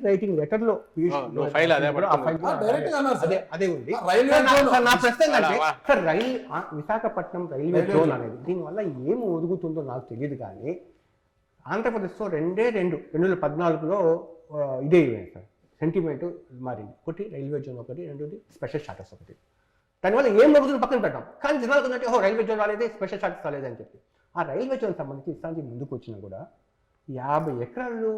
రైటింగ్ లెటర్లో అదే ఉంది. నా ప్రశ్న ఏంటంటే సార్, విశాఖపట్నం రైల్వే జోన్ అనేది దీనివల్ల ఏమి ఒదుగుతుందో నాకు తెలియదు. కానీ ఆంధ్రప్రదేశ్లో 2014లో ఇదే సార్ సెంటిమెంట్ మారింది. ఒకటి రైల్వే జోన్, ఒకటి రెండోది స్పెషల్ స్టాటస్ ఒకటి. దానివల్ల ఏం జరుగుతుందో పక్కన పెట్టాం. కానీ జనాలకు ఏంటంటే రైల్వే జోన్ రాలేదు, స్పెషల్ స్టాటస్ రాలేదని చెప్పి ఆ రైల్వే జోన్ సంబంధించి ఇస్తానికి ముందుకు వచ్చినా కూడా 50 ఎకరాలు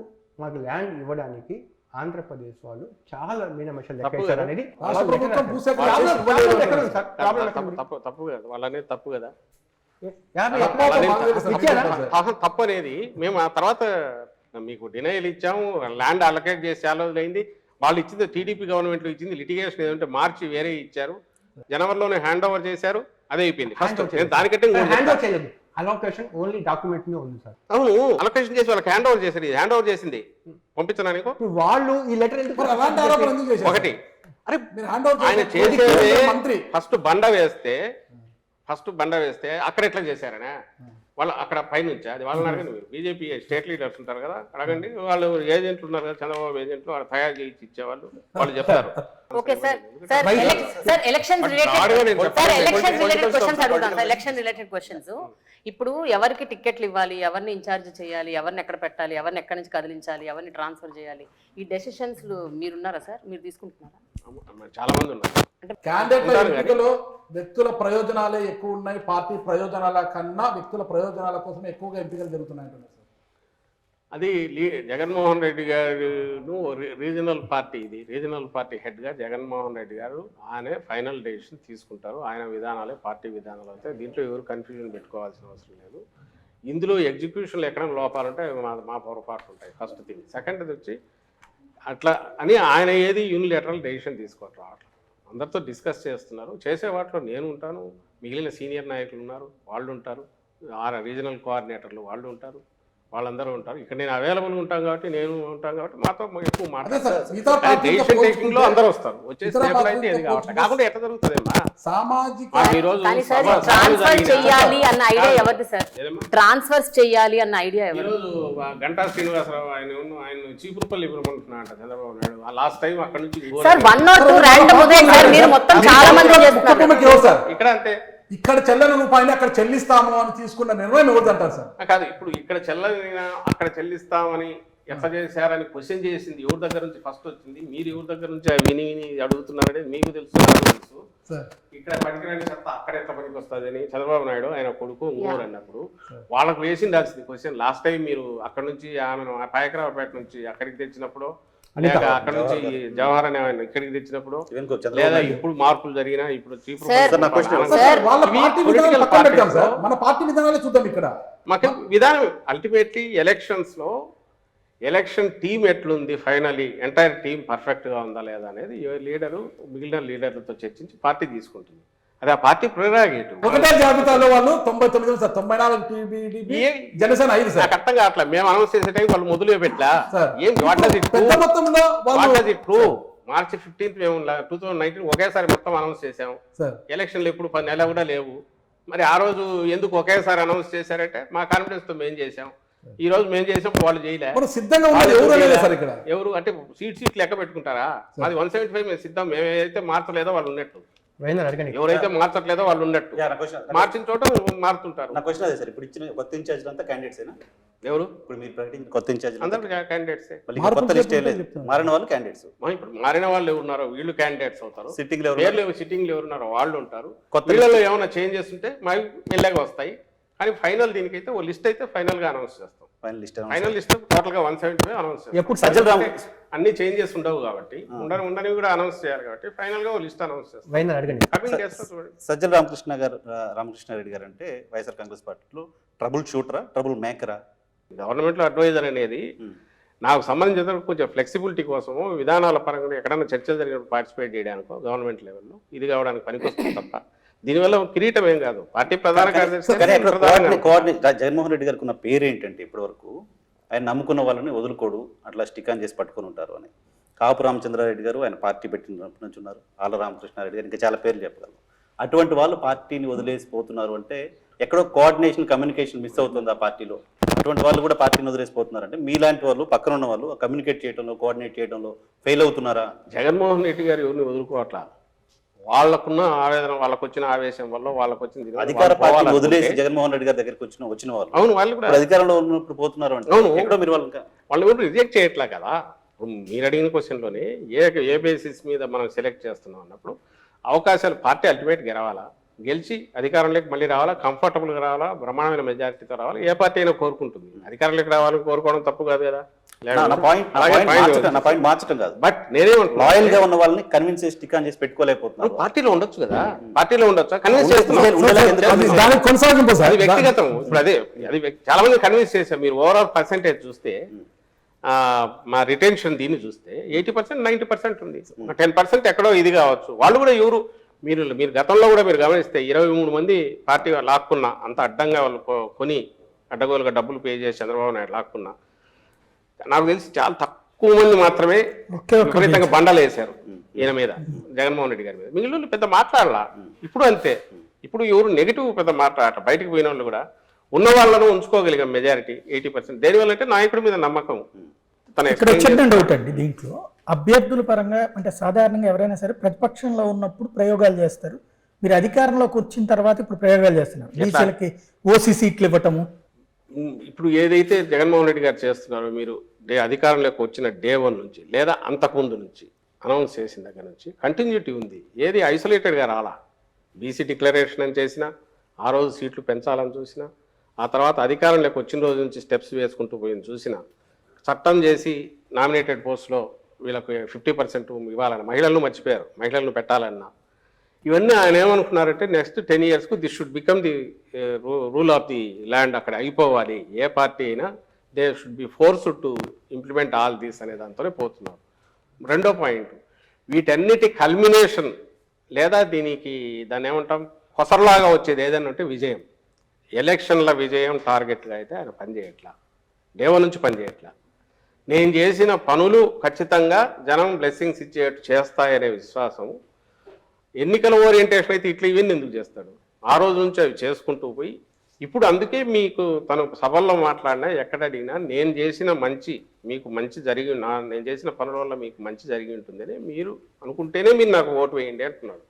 మాకు ల్యాండ్ ఇవ్వడానికి ఆంధ్రప్రదేశ్ వాళ్ళు చాలా మీనమేషాలు లెక్కించారు అనేది తప్పు కదా, వాళ్ళనేది తప్పు కదా. 50 ఎకరాలు తప్పు అనేది మేము ఆ తర్వాత మీకు డినైల్ ఇచ్చాము, ల్యాండ్ అలొకేట్ చేసి చాలా రోజులు అయింది. వాళ్ళు ఇచ్చింది టీడీపీ గవర్నమెంట్లో ఇచ్చింది, లిటిగేషన్ ఏదంటే మార్చి వేరే ఇచ్చారు, జనవరిలోనే హ్యాండ్ ఓవర్ చేశారు, అదే అయిపోయింది. ఫస్ట్ దానికంటే హ్యాండ్ ఓవర్ చేయలేదు, అలొకేషన్ ఓన్లీ డాక్యుమెంట్ మీద ఉంది సార్. అవును, అలొకేషన్ చేసి వాళ్ళకి హ్యాండ్ ఓవర్ చేశారు. హ్యాండ్ ఓవర్ చేసింది పంపించనా నీకు? ఇప్పుడు వాళ్ళు ఈ లెటర్ ఎందుకు మరి అలాంటి ఆరోపణ ఎందుకు చేశారు? ఒకటి, అరే మీరు హ్యాండ్ ఓవర్ ఆయన చేశారు. చేసేది మంత్రి ఫస్ట్ బండ వేస్తే అక్కడ ఎట్లా చేశారనే వాళ్ళు అక్కడ పైనుంచి అది వాళ్ళని అడగండి. మీరు బీజేపీ స్టేట్ లీడర్స్ ఉంటారు కదా, అడగండి. వాళ్ళు ఏజెంట్లు ఉన్నారు కదా, చంద్రబాబు ఏజెంట్లు, వాళ్ళు తయారు చేసి ఇచ్చేవాళ్ళు, వాళ్ళు చెప్తారు. Okay sir, sir election related questions అడుగుతాను సార్. Election related questions. ఇప్పుడు ఎవరికి టికెట్లు ఇవ్వాలి, ఎవరిని ఇన్ఛార్జ్ చేయాలి, ఎవరిని ఎక్కడ పెట్టాలి, ఎవరిని ఎక్కడి నుంచి కదిలించాలి, ఎవరిని ట్రాన్స్ఫర్ చేయాలి, ఈ డెసిషన్స్ మీరున్నారా సార్? మీరు తీసుకుంటున్నారా? చాలా మంది ఉన్నారు. క్యాండిడేట్ల ఎన్నికలో వ్యక్తుల ప్రయోజనాలే ఎక్కువ ఉన్నాయి, పార్టీ ప్రయోజనాల కన్నా వ్యక్తుల ప్రయోజనాల కోసం ఎక్కువగా ఎంపికలు జరుగుతున్నాయి అంటున్నారు సార్. అది జగన్మోహన్ రెడ్డి గారు రీజనల్ పార్టీ హెడ్గా జగన్మోహన్ రెడ్డి గారు ఆయనే ఫైనల్ డెసిషన్ తీసుకుంటారు. ఆయన విధానాలే పార్టీ విధానాలు అయితే దీంట్లో ఎవరు కన్ఫ్యూజన్ పెట్టుకోవాల్సిన అవసరం లేదు. ఇందులో ఎగ్జిక్యూషన్లో ఎక్కడైనా లోపాలుంటే మా పొరపాట్లు ఉంటాయి. First thing. సెకండ్ వచ్చి అట్లా అని ఆయన ఏది యూనిలేటరల్ డెసిషన్ తీసుకోవట్లేదు. అట్లా అందరితో డిస్కస్ చేస్తున్నారు. చేసే వాటిలో నేను ఉంటాను, మిగిలిన సీనియర్ నాయకులు ఉన్నారు, వాళ్ళు ఉంటారు, రీజనల్ కోఆర్డినేటర్లు వాళ్ళు ఉంటారు, వాళ్ళందరూ ఉంటారు. ఇక్కడ నేను అవైలబుల్గా ఉంటాను కాబట్టి, నేను ఉంటాను కాబట్టి మాతో ఎక్కువ మాట్లాడతాను. డెసిషన్ టేకింగ్ లో అందరూ వస్తారు. వచ్చే స్టేబుల్ అయితే ఇది కాకుండా ఎట్లా జరుగుతుంది సామాజిక ట్రాన్స్ఫర్ చేయాలి అన్న ఐడియా ఎవరిది సార్? ట్రాన్స్ఫర్స్ చేయాలి అన్న ఐడియా ఎవరు? ఈరోజు గంటా శ్రీనివాసరావు ఆయన చీపురుపల్లి ఇవ్వమంటున్నా అంట చంద్రబాబు నాయుడు. లాస్ట్ టైం అక్కడ నుంచి సార్ 1 or 2 ర్యాండమ్ ఉదయం సార్, మీరు మొత్తం చాలా మంది చేస్తున్నారు. ఇక్కడ అంతే, ఇక్కడ చెల్లని రూపాయిని అక్కడ చెల్లిస్తాము అని తీసుకున్న నిర్ణయం ఎవరు అంటారు సార్? కాదు, ఇప్పుడు ఇక్కడ చెల్లని అక్కడ చెల్లిస్తామని ఎట్లా చేశారని క్వశ్చన్ చేసింది ఎవరి దగ్గర నుంచి ఫస్ట్ వచ్చింది? మీరు ఎవరి దగ్గర నుంచి విని అడుగుతున్నారనేది మీకు తెలుసు, నాకు తెలుసు. ఇక్కడ పనికిరాని చెత్త అక్కడ ఎట్లా పనికి వస్తుంది అని చంద్రబాబు నాయుడు ఆయన కొడుకు ఇంకోరు అన్నప్పుడు వాళ్ళకు వేసిండాల్సింది క్వశ్చన్. లాస్ట్ టైం మీరు అక్కడ నుంచి ఆమెను పాయకరావుపేట నుంచి అక్కడికి తెచ్చినప్పుడు, లేక అక్కడ నుంచి జవహర్ అనే ఆయన ఇక్కడికి తెచ్చినప్పుడు, లేదా ఇప్పుడు మార్పులు జరిగినా ఇప్పుడు మన పార్టీ విధానాలే చూద్దాం. ఇక్కడ మాకు విధానం అల్టిమేట్లీ ఎలక్షన్స్ లో ఎలక్షన్ టీం ఎట్లుంది, ఫైనలీ ఎంటైర్ టీం పర్ఫెక్ట్ గా ఉందా లేదా అనేది లీడరు మిగిలిన లీడర్లతో చర్చించి పార్టీ తీసుకుంటుంది. అది ఆ పార్టీ ప్రెరాగేటివ్. ఒకటే జాబితాలో వాళ్ళు 99 సార్, 94 టీడీపీ, జనసేన 5 సార్. అర్థం కావట్లా. మేము అనౌన్స్ చేసే టైం వాళ్ళు మొదలు పెట్టలా. ఏం పెద్ద మొత్తంలో మార్చి 15th మేము 2019 ఒకేసారి మొత్తం అనౌన్స్ చేసాము. ఎలక్షన్లు ఎప్పుడు 10 నెలలు కూడా లేవు. మరి ఆ రోజు ఎందుకు ఒకేసారి అనౌన్స్ చేశారంటే మా కాన్ఫిడెన్స్ తో మేము చేసాం. ఈ రోజు మేము చేసినప్పుడు వాళ్ళు చేయలే. ఎవరు అంటే సీట్ లెక్క పెట్టుకుంటారా? అది 175 మేము సిద్ధం. మేమైతే మార్చలేదో వాళ్ళు ఉన్నట్టు, ఎవరైతే మార్చట్లేదో వాళ్ళు ఉన్నట్టు, మార్చిన చోట మారుతుంటారు. నా క్వశ్చన్ అదే సార్, ఇప్పుడు ఇచ్చిన కొత్త ఇన్ఛార్జ్ అంతా క్యాండిడేట్స్ ఎవరు? ఇప్పుడు మీరు ప్రకటించిన కొత్త ఇన్ఛార్జ్ అందరూ క్యాండిడేట్స్. కొత్త లిస్ట్ మారిన వాళ్ళు క్యాండిడేట్స్. ఇప్పుడు మారిన వాళ్ళు ఎవరున్నారో వీళ్ళు క్యాండిడేట్స్ అవుతారు. సిట్టింగ్ సిట్టింగ్ ఎవరున్నారో వాళ్ళు ఉంటారు. వీళ్ళలో ఏమైనా చేంజెస్ ఉంటే మాకు వెళ్ళగా వస్తాయి. కానీ ఫైనల్ దీనికైతే ఓ లిస్ట్ అయితే ఫైనల్ గా అనౌన్స్ చేస్తాం. ఫైనల్ లిస్ట్ టోటల్ గా 175 అనౌన్స్ చేస్తాం. అన్ని చేంజెస్ ఉండవు కాబట్టి, ఉండని కూడా అనౌన్స్ చేయాలి కాబట్టి ఫైనల్ గా ఓ లిస్ట్ అనౌన్స్ చేస్తాం. సజ్జల రామకృష్ణారెడ్డి గారు అంటే వైఎస్ఆర్ కాంగ్రెస్ పార్టీలో ట్రబుల్ షూటరా, ట్రబుల్ మేకరా? గవర్నమెంట్ లో అడ్వైజర్ అనేది నాకు సంబంధించిన కొంచెం ఫ్లెక్సిబిలిటీ కోసము, విధానాల పరంగా ఎక్కడైనా చర్చలు జరిగినప్పుడు పార్టిసిపేట్ చేయడానికో గవర్నమెంట్ లెవెల్లో ఇది కావడానికి పనికొస్తుంది తప్ప దీనివల్ల కిరీటం ఏం కాదు. పార్టీ ప్రధాన కార్యదర్శి జగన్మోహన్ రెడ్డి గారికి ఉన్న పేరు ఏంటంటే ఇప్పటి వరకు ఆయన నమ్ముకున్న వాళ్ళని వదులుకోడు, అట్లా స్టిక్ ఆన్ చేసి పట్టుకొని ఉంటారు అని. కాపు రామచంద్రారెడ్డి గారు ఆయన పార్టీ పెట్టినప్పటి నుంచి ఉన్నారు. ఆళ్ళ రామకృష్ణారెడ్డి గారు, ఇంకా చాలా పేర్లు చెప్పగలరు. అటువంటి వాళ్ళు పార్టీని వదిలేసిపోతున్నారు అంటే ఎక్కడో కోఆర్డినేషన్, కమ్యూనికేషన్ మిస్ అవుతుంది ఆ పార్టీలో. అటువంటి వాళ్ళు కూడా పార్టీని వదిలేసిపోతున్నారు అంటే మీలాంటి వాళ్ళు, పక్కన ఉన్న వాళ్ళు కమ్యూనికేట్ చేయడంలో, కోఆర్డినేట్ చేయడంలో ఫెయిల్ అవుతున్నారా? జగన్మోహన్ రెడ్డి గారు ఎవరిని వదులుకోవట్లా. వాళ్ళకున్న ఆవేదన, వాళ్ళకు వచ్చిన ఆవేశం వల్ల, వాళ్ళకు వచ్చిన అధికార పార్టీ వదిలేసి జగన్మోహన్ రెడ్డి గారి దగ్గరికి వచ్చిన వాళ్ళు, అవును, వాళ్ళు కూడా అధికారంలో ఉన్నప్పుడు పోతున్నారు అంటే ఎక్కడో మీరు వాళ్ళు కూడా రిజెక్ట్ చేయట్లా కదా. మీరు అడిగిన క్వశ్చన్లోనే ఏ బేసిస్ మీద మనం సెలెక్ట్ చేస్తున్నాం అన్నప్పుడు అవకాశాలు పార్టీ అల్టిమేట్ గెలవాలా, గెలిచి అధికారంలోకి మళ్ళీ రావాలా, కంఫర్టబుల్గా రావాలా, బ్రహ్మాండమైన మెజారిటీతో రావాలా. ఏ పార్టీ అయినా కోరుకుంటుంది. అధికారంలోకి రావాలని కోరుకోవడం తప్పు కాదు కదా. బట్ లాయల్ గా ఉన్న వాళ్ళని కన్విన్స్ చేసి టిక్ ఆన్ చేసి పెట్టుకోలేకపోతున్నారు. పార్టీలో ఉండొచ్చు కదా, పార్టీలో ఉండొచ్చు, కన్విన్స్ చేస్తున్నాం. అది వ్యక్తిగతం. ఇప్పుడు అదే అది చాలా మంది కన్విన్స్ చేశారు. మీరు ఓవరాల్ పర్సెంటేజ్ చూస్తే మా రిటెన్షన్ దీన్ని చూస్తే 80% 90% ఉంది. 10% ఎక్కడో ఇది కావచ్చు. వాళ్ళు కూడా ఎవరు మీరు గతంలో కూడా మీరు గమనిస్తే 23 మంది పార్టీ లాక్కున్న అంత అడ్డంగా వాళ్ళు కొని అడ్డగోలుగా డబ్బులు పే చేసి చంద్రబాబు నాయుడు లాక్కున్నా నాకు తెలిసి చాలా తక్కువ మంది మాత్రమే విపరీతంగా బండలు వేశారు ఈయన మీద, జగన్మోహన్ రెడ్డి గారి మీద. మిగిలిన పెద్ద మాట్లాడాల. ఇప్పుడు అంతే. ఇప్పుడు ఎవరు నెగిటివ్ పెద్ద మాట్లాడారు. బయటకు పోయిన వాళ్ళు కూడా ఉన్న వాళ్ళను ఉంచుకోగలిగాం మెజారిటీ 80%. దేనివల్ల అంటే నాయకుడి మీద నమ్మకం. ఇక్కడ వచ్చిన డౌట్ అండి, దీంట్లో అభ్యర్థుల పరంగా అంటే సాధారణంగా ఎవరైనా సరే ప్రతిపక్షంలో ఉన్నప్పుడు ప్రయోగాలు చేస్తారు. మీరు అధికారంలోకి వచ్చిన తర్వాత ఇప్పుడు ప్రయోగాలు చేస్తున్నారు. బీసీలకి ఓసీ సీట్లు ఇవ్వటము. ఇప్పుడు ఏదైతే జగన్మోహన్ రెడ్డి గారు చేస్తున్నారో, మీరు అధికారంలోకి వచ్చిన డే 1 నుంచి లేదా అంతకుముందు నుంచి అనౌన్స్ చేసిన దగ్గర నుంచి కంటిన్యూటీ ఉంది. ఏది ఐసోలేటెడ్గా రాలా. బీసీ డిక్లరేషన్ అని చేసినా, ఆ రోజు సీట్లు పెంచాలని చూసినా, ఆ తర్వాత అధికారంలోకి వచ్చిన రోజు నుంచి స్టెప్స్ వేసుకుంటూ పోయింది చూసినా, చట్టం చేసి నామినేటెడ్ పోస్టులో వీళ్ళకు 50% ఇవ్వాలని మహిళలను మర్చిపోయారు, మహిళలను పెట్టాలన్నా. ఇవన్నీ ఆయన ఏమనుకున్నారంటే నెక్స్ట్ 10 yearsకు this should become the rule of the land. అక్కడ అయిపోవాలి. ఏ పార్టీ అయినా they should be forced to implement all these అనే దాంతోనే పోతున్నారు. రెండో పాయింట్, వీటన్నిటి కల్మినేషన్ లేదా దాన్ని ఏమంటాం కొసరలాగా వచ్చేది ఏదైనా అంటే విజయం. ఎలక్షన్ల విజయం టార్గెట్గా అయితే ఆయన పనిచేయట్లా, డే 1 నుంచి పనిచేయట్లా. నేను చేసిన పనులు ఖచ్చితంగా జనం బ్లెస్సింగ్స్ ఇచ్చేట్టు చేస్తాయనే విశ్వాసం. ఎన్నికల ఓరియంటేషన్ అయితే ఇట్లా ఇవన్నీ ఎందుకు చేస్తాడు? ఆ రోజు నుంచి అవి చేసుకుంటూ పోయి ఇప్పుడు అందుకే మీకు తను సభల్లో మాట్లాడినా ఎక్కడ అడిగినా నేను చేసిన మంచి మీకు మంచి జరిగి నేను చేసిన పనుల వల్ల మీకు మంచి జరిగి ఉంటుందని మీరు అనుకుంటేనే మీరు నాకు ఓటు వేయండి అంటున్నాడు.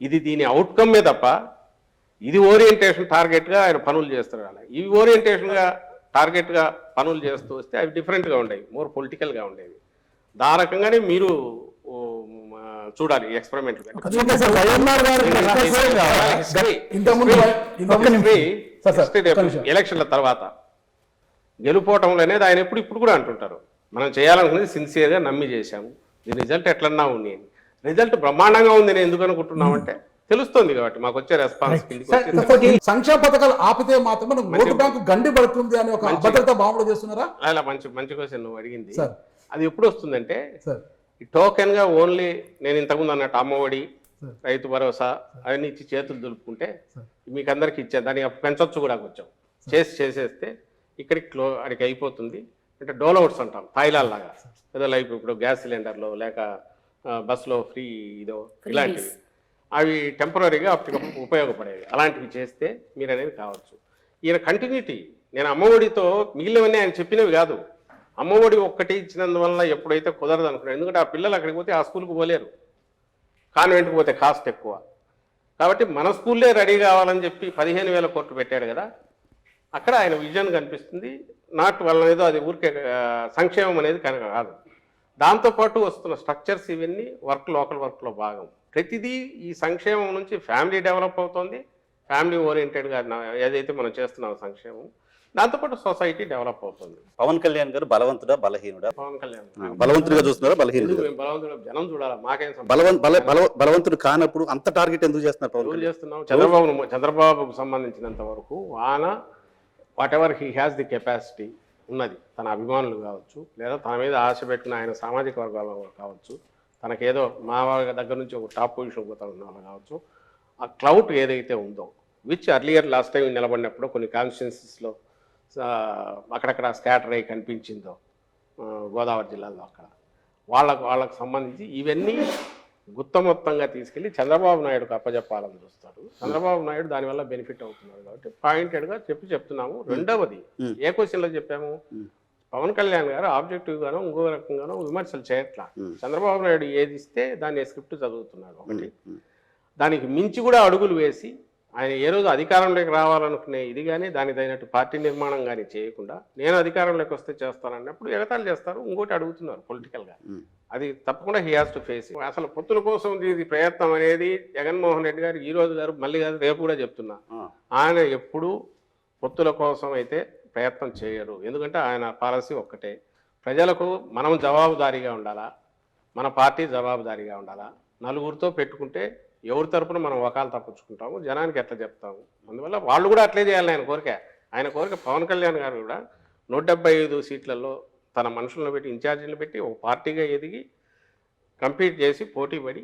ఇది దీని అవుట్కమ్మే తప్ప ఇది ఓరియంటేషన్ టార్గెట్గా ఆయన పనులు చేస్తారు. అలా ఇవి ఓరియంటేషన్గా టార్గెట్గా పనులు చేస్తూ వస్తే అవి డిఫరెంట్గా ఉండేవి, మోర్ పొలిటికల్గా ఉండేవి. దా రకంగానే మీరు చూడాలి ఎక్స్పెరిమెంట్. ఎలక్షన్ల తర్వాత గెలుపోవటంలో అనేది ఆయన ఇప్పుడు కూడా అంటుంటారు, మనం చేయాలనుకునేది సిన్సియర్గా నమ్మి చేశాము, ఈ రిజల్ట్ ఎట్లన్నా ఉంది. రిజల్ట్ బ్రహ్మాండంగా ఉంది నేను ఎందుకు అనుకుంటున్నామంటే తెలుస్తుంది కాబట్టి మాకు వచ్చే రెస్పాన్స్. సంక్షేమ పథకాలు ఆపితే మాత్రమే ఓటు బ్యాంకు గండి పడుతుంది అని ఒక అభద్రత భావన చేస్తున్నారా? అలా మంచి క్వశ్చన్ నువ్వు అడిగింది. అది ఎప్పుడు వస్తుందంటే ఈ టోకెన్ గా ఓన్లీ నేను ఇంతకుముందు అన్నట్టు అమ్మఒడి, రైతు భరోసా అవన్నీ ఇచ్చి చేతులు దులుపుకుంటే మీకు అందరికి ఇచ్చాను, దాన్ని పెంచొచ్చు కూడా కొంచెం చేసేస్తే అక్కడికి అయిపోతుంది. అంటే డోలౌట్స్ అంటాం థాయిలాల్లాగా, ఏదో లైక్ ఇప్పుడు గ్యాస్ సిలిండర్లో లేక బస్సులో ఫ్రీ ఇదో ఇలాంటివి అవి టెంపరీగా అప్పటికప్పుడు ఉపయోగపడేవి. అలాంటివి చేస్తే మీరు అనేది కావచ్చు. ఈయన కంటిన్యూటీ, నేను అమ్మఒడితో మిగిలినవన్నీ ఆయన చెప్పినవి కాదు. అమ్మఒడి ఒక్కటి ఇచ్చినందువల్ల ఎప్పుడైతే కుదరదు అనుకున్నాడు. ఎందుకంటే ఆ పిల్లలు అక్కడికి పోతే ఆ స్కూల్కి పోలేరు, కాన్వెంట్కి పోతే కాస్ట్ ఎక్కువ. కాబట్టి మన స్కూల్లే రెడీ కావాలని చెప్పి 15,000 కోట్లు పెట్టాడు కదా. అక్కడ ఆయన విజన్ కనిపిస్తుంది. నాట్ వల్ల ఏదో అది ఊరికే సంక్షేమం అనేది కనుక కాదు. దాంతోపాటు వస్తున్న స్ట్రక్చర్స్ ఇవన్నీ లోకల్ వర్క్లో భాగం. ప్రతిదీ ఈ సంక్షేమం నుంచి ఫ్యామిలీ డెవలప్ అవుతుంది. ఫ్యామిలీ ఓరియంటెడ్గా ఏదైతే మనం చేస్తున్నాం సంక్షేమం, దాంతోపాటు సొసైటీ డెవలప్ అవుతుంది. పవన్ కళ్యాణ్ గారు బలవంతుడా బలహీనుడా? పవన్ కళ్యాణ్ బలవంతుడిగా చూస్తున్నారా బలహీనుడు? బలవంతుడు జనం చూడాలి, మాకేం బలవంతుడు కానప్పుడు అంత టార్గెట్ ఎందుకు చేస్తున్నారు? ఎందుకు చేస్తున్నాం? చంద్రబాబుకు సంబంధించినంత వరకు what ever he has the capacity ఉన్నది. తన అభిమానులు కావచ్చు, లేదా తన మీద ఆశ పెట్టిన ఆయన సామాజిక వర్గాల కావచ్చు, తనకేదో మా దగ్గర నుంచి ఒక టాప్ పొజిషన్ పోతా ఉన్న వాళ్ళు కావచ్చు, ఆ క్లౌట్ ఏదైతే ఉందో, విచ్ అర్లియర్ లాస్ట్ టైం నిలబడినప్పుడు కొన్ని కాన్స్టిట్యున్సీస్లో అక్కడక్కడ స్కాటర్ అయ్యి కనిపించిందో గోదావరి జిల్లాలో, అక్కడ వాళ్ళకు సంబంధించి ఇవన్నీ గుత్తమొత్తంగా తీసుకెళ్ళి చంద్రబాబు నాయుడుకు అప్పచెప్పాలని చూస్తాడు. చంద్రబాబు నాయుడు దానివల్ల బెనిఫిట్ అవుతున్నాడు కాబట్టి పాయింటెడ్గా చెప్తున్నాము. రెండవది ఏ క్వశ్చన్లో చెప్పాము, పవన్ కళ్యాణ్ గారు ఆబ్జెక్టివ్ గానో ఇంకో రకంగానో విమర్శలు చేయట్లా. చంద్రబాబు నాయుడు ఏది ఇస్తే దాన్ని స్క్రిప్ట్ చదువుతున్నాడు ఒకటి. దానికి మించి కూడా అడుగులు వేసి ఆయన ఏ రోజు అధికారంలోకి రావాలనుకునే ఇది కానీ దానికి తగినట్టు పార్టీ నిర్మాణం కానీ చేయకుండా నేను అధికారంలోకి వస్తే చేస్తానన్నప్పుడు ఎగతాళి చేస్తారు. ఇంకోటి అడుగుతున్నారు పొలిటికల్గా. అది తప్పకుండా హీ హాస్ టు ఫేస్. అసలు పొత్తుల కోసం ఇది ప్రయత్నం అనేది జగన్మోహన్ రెడ్డి గారు ఈ రోజు గారు మళ్ళీ కాదు రేపు కూడా చెప్తున్నా, ఆయన ఎప్పుడూ పొత్తుల కోసం అయితే ప్రయత్నం చేయరు. ఎందుకంటే ఆయన పాలసీ ఒక్కటే, ప్రజలకు మనం జవాబుదారీగా ఉండాలా, మన పార్టీ జవాబుదారీగా ఉండాలా. నలుగురితో పెట్టుకుంటే ఎవరి తరపున మనం వకాలు తప్పించుకుంటాము, జనానికి ఎట్లా చెప్తాము. అందువల్ల వాళ్ళు కూడా అట్లే చేయాలి ఆయన కోరిక. పవన్ కళ్యాణ్ గారు కూడా 175 సీట్లలో తన మనుషులను పెట్టి ఇన్ఛార్జీలను పెట్టి ఒక పార్టీగా ఎదిగి కంపీట్ చేసి పోటీ పడి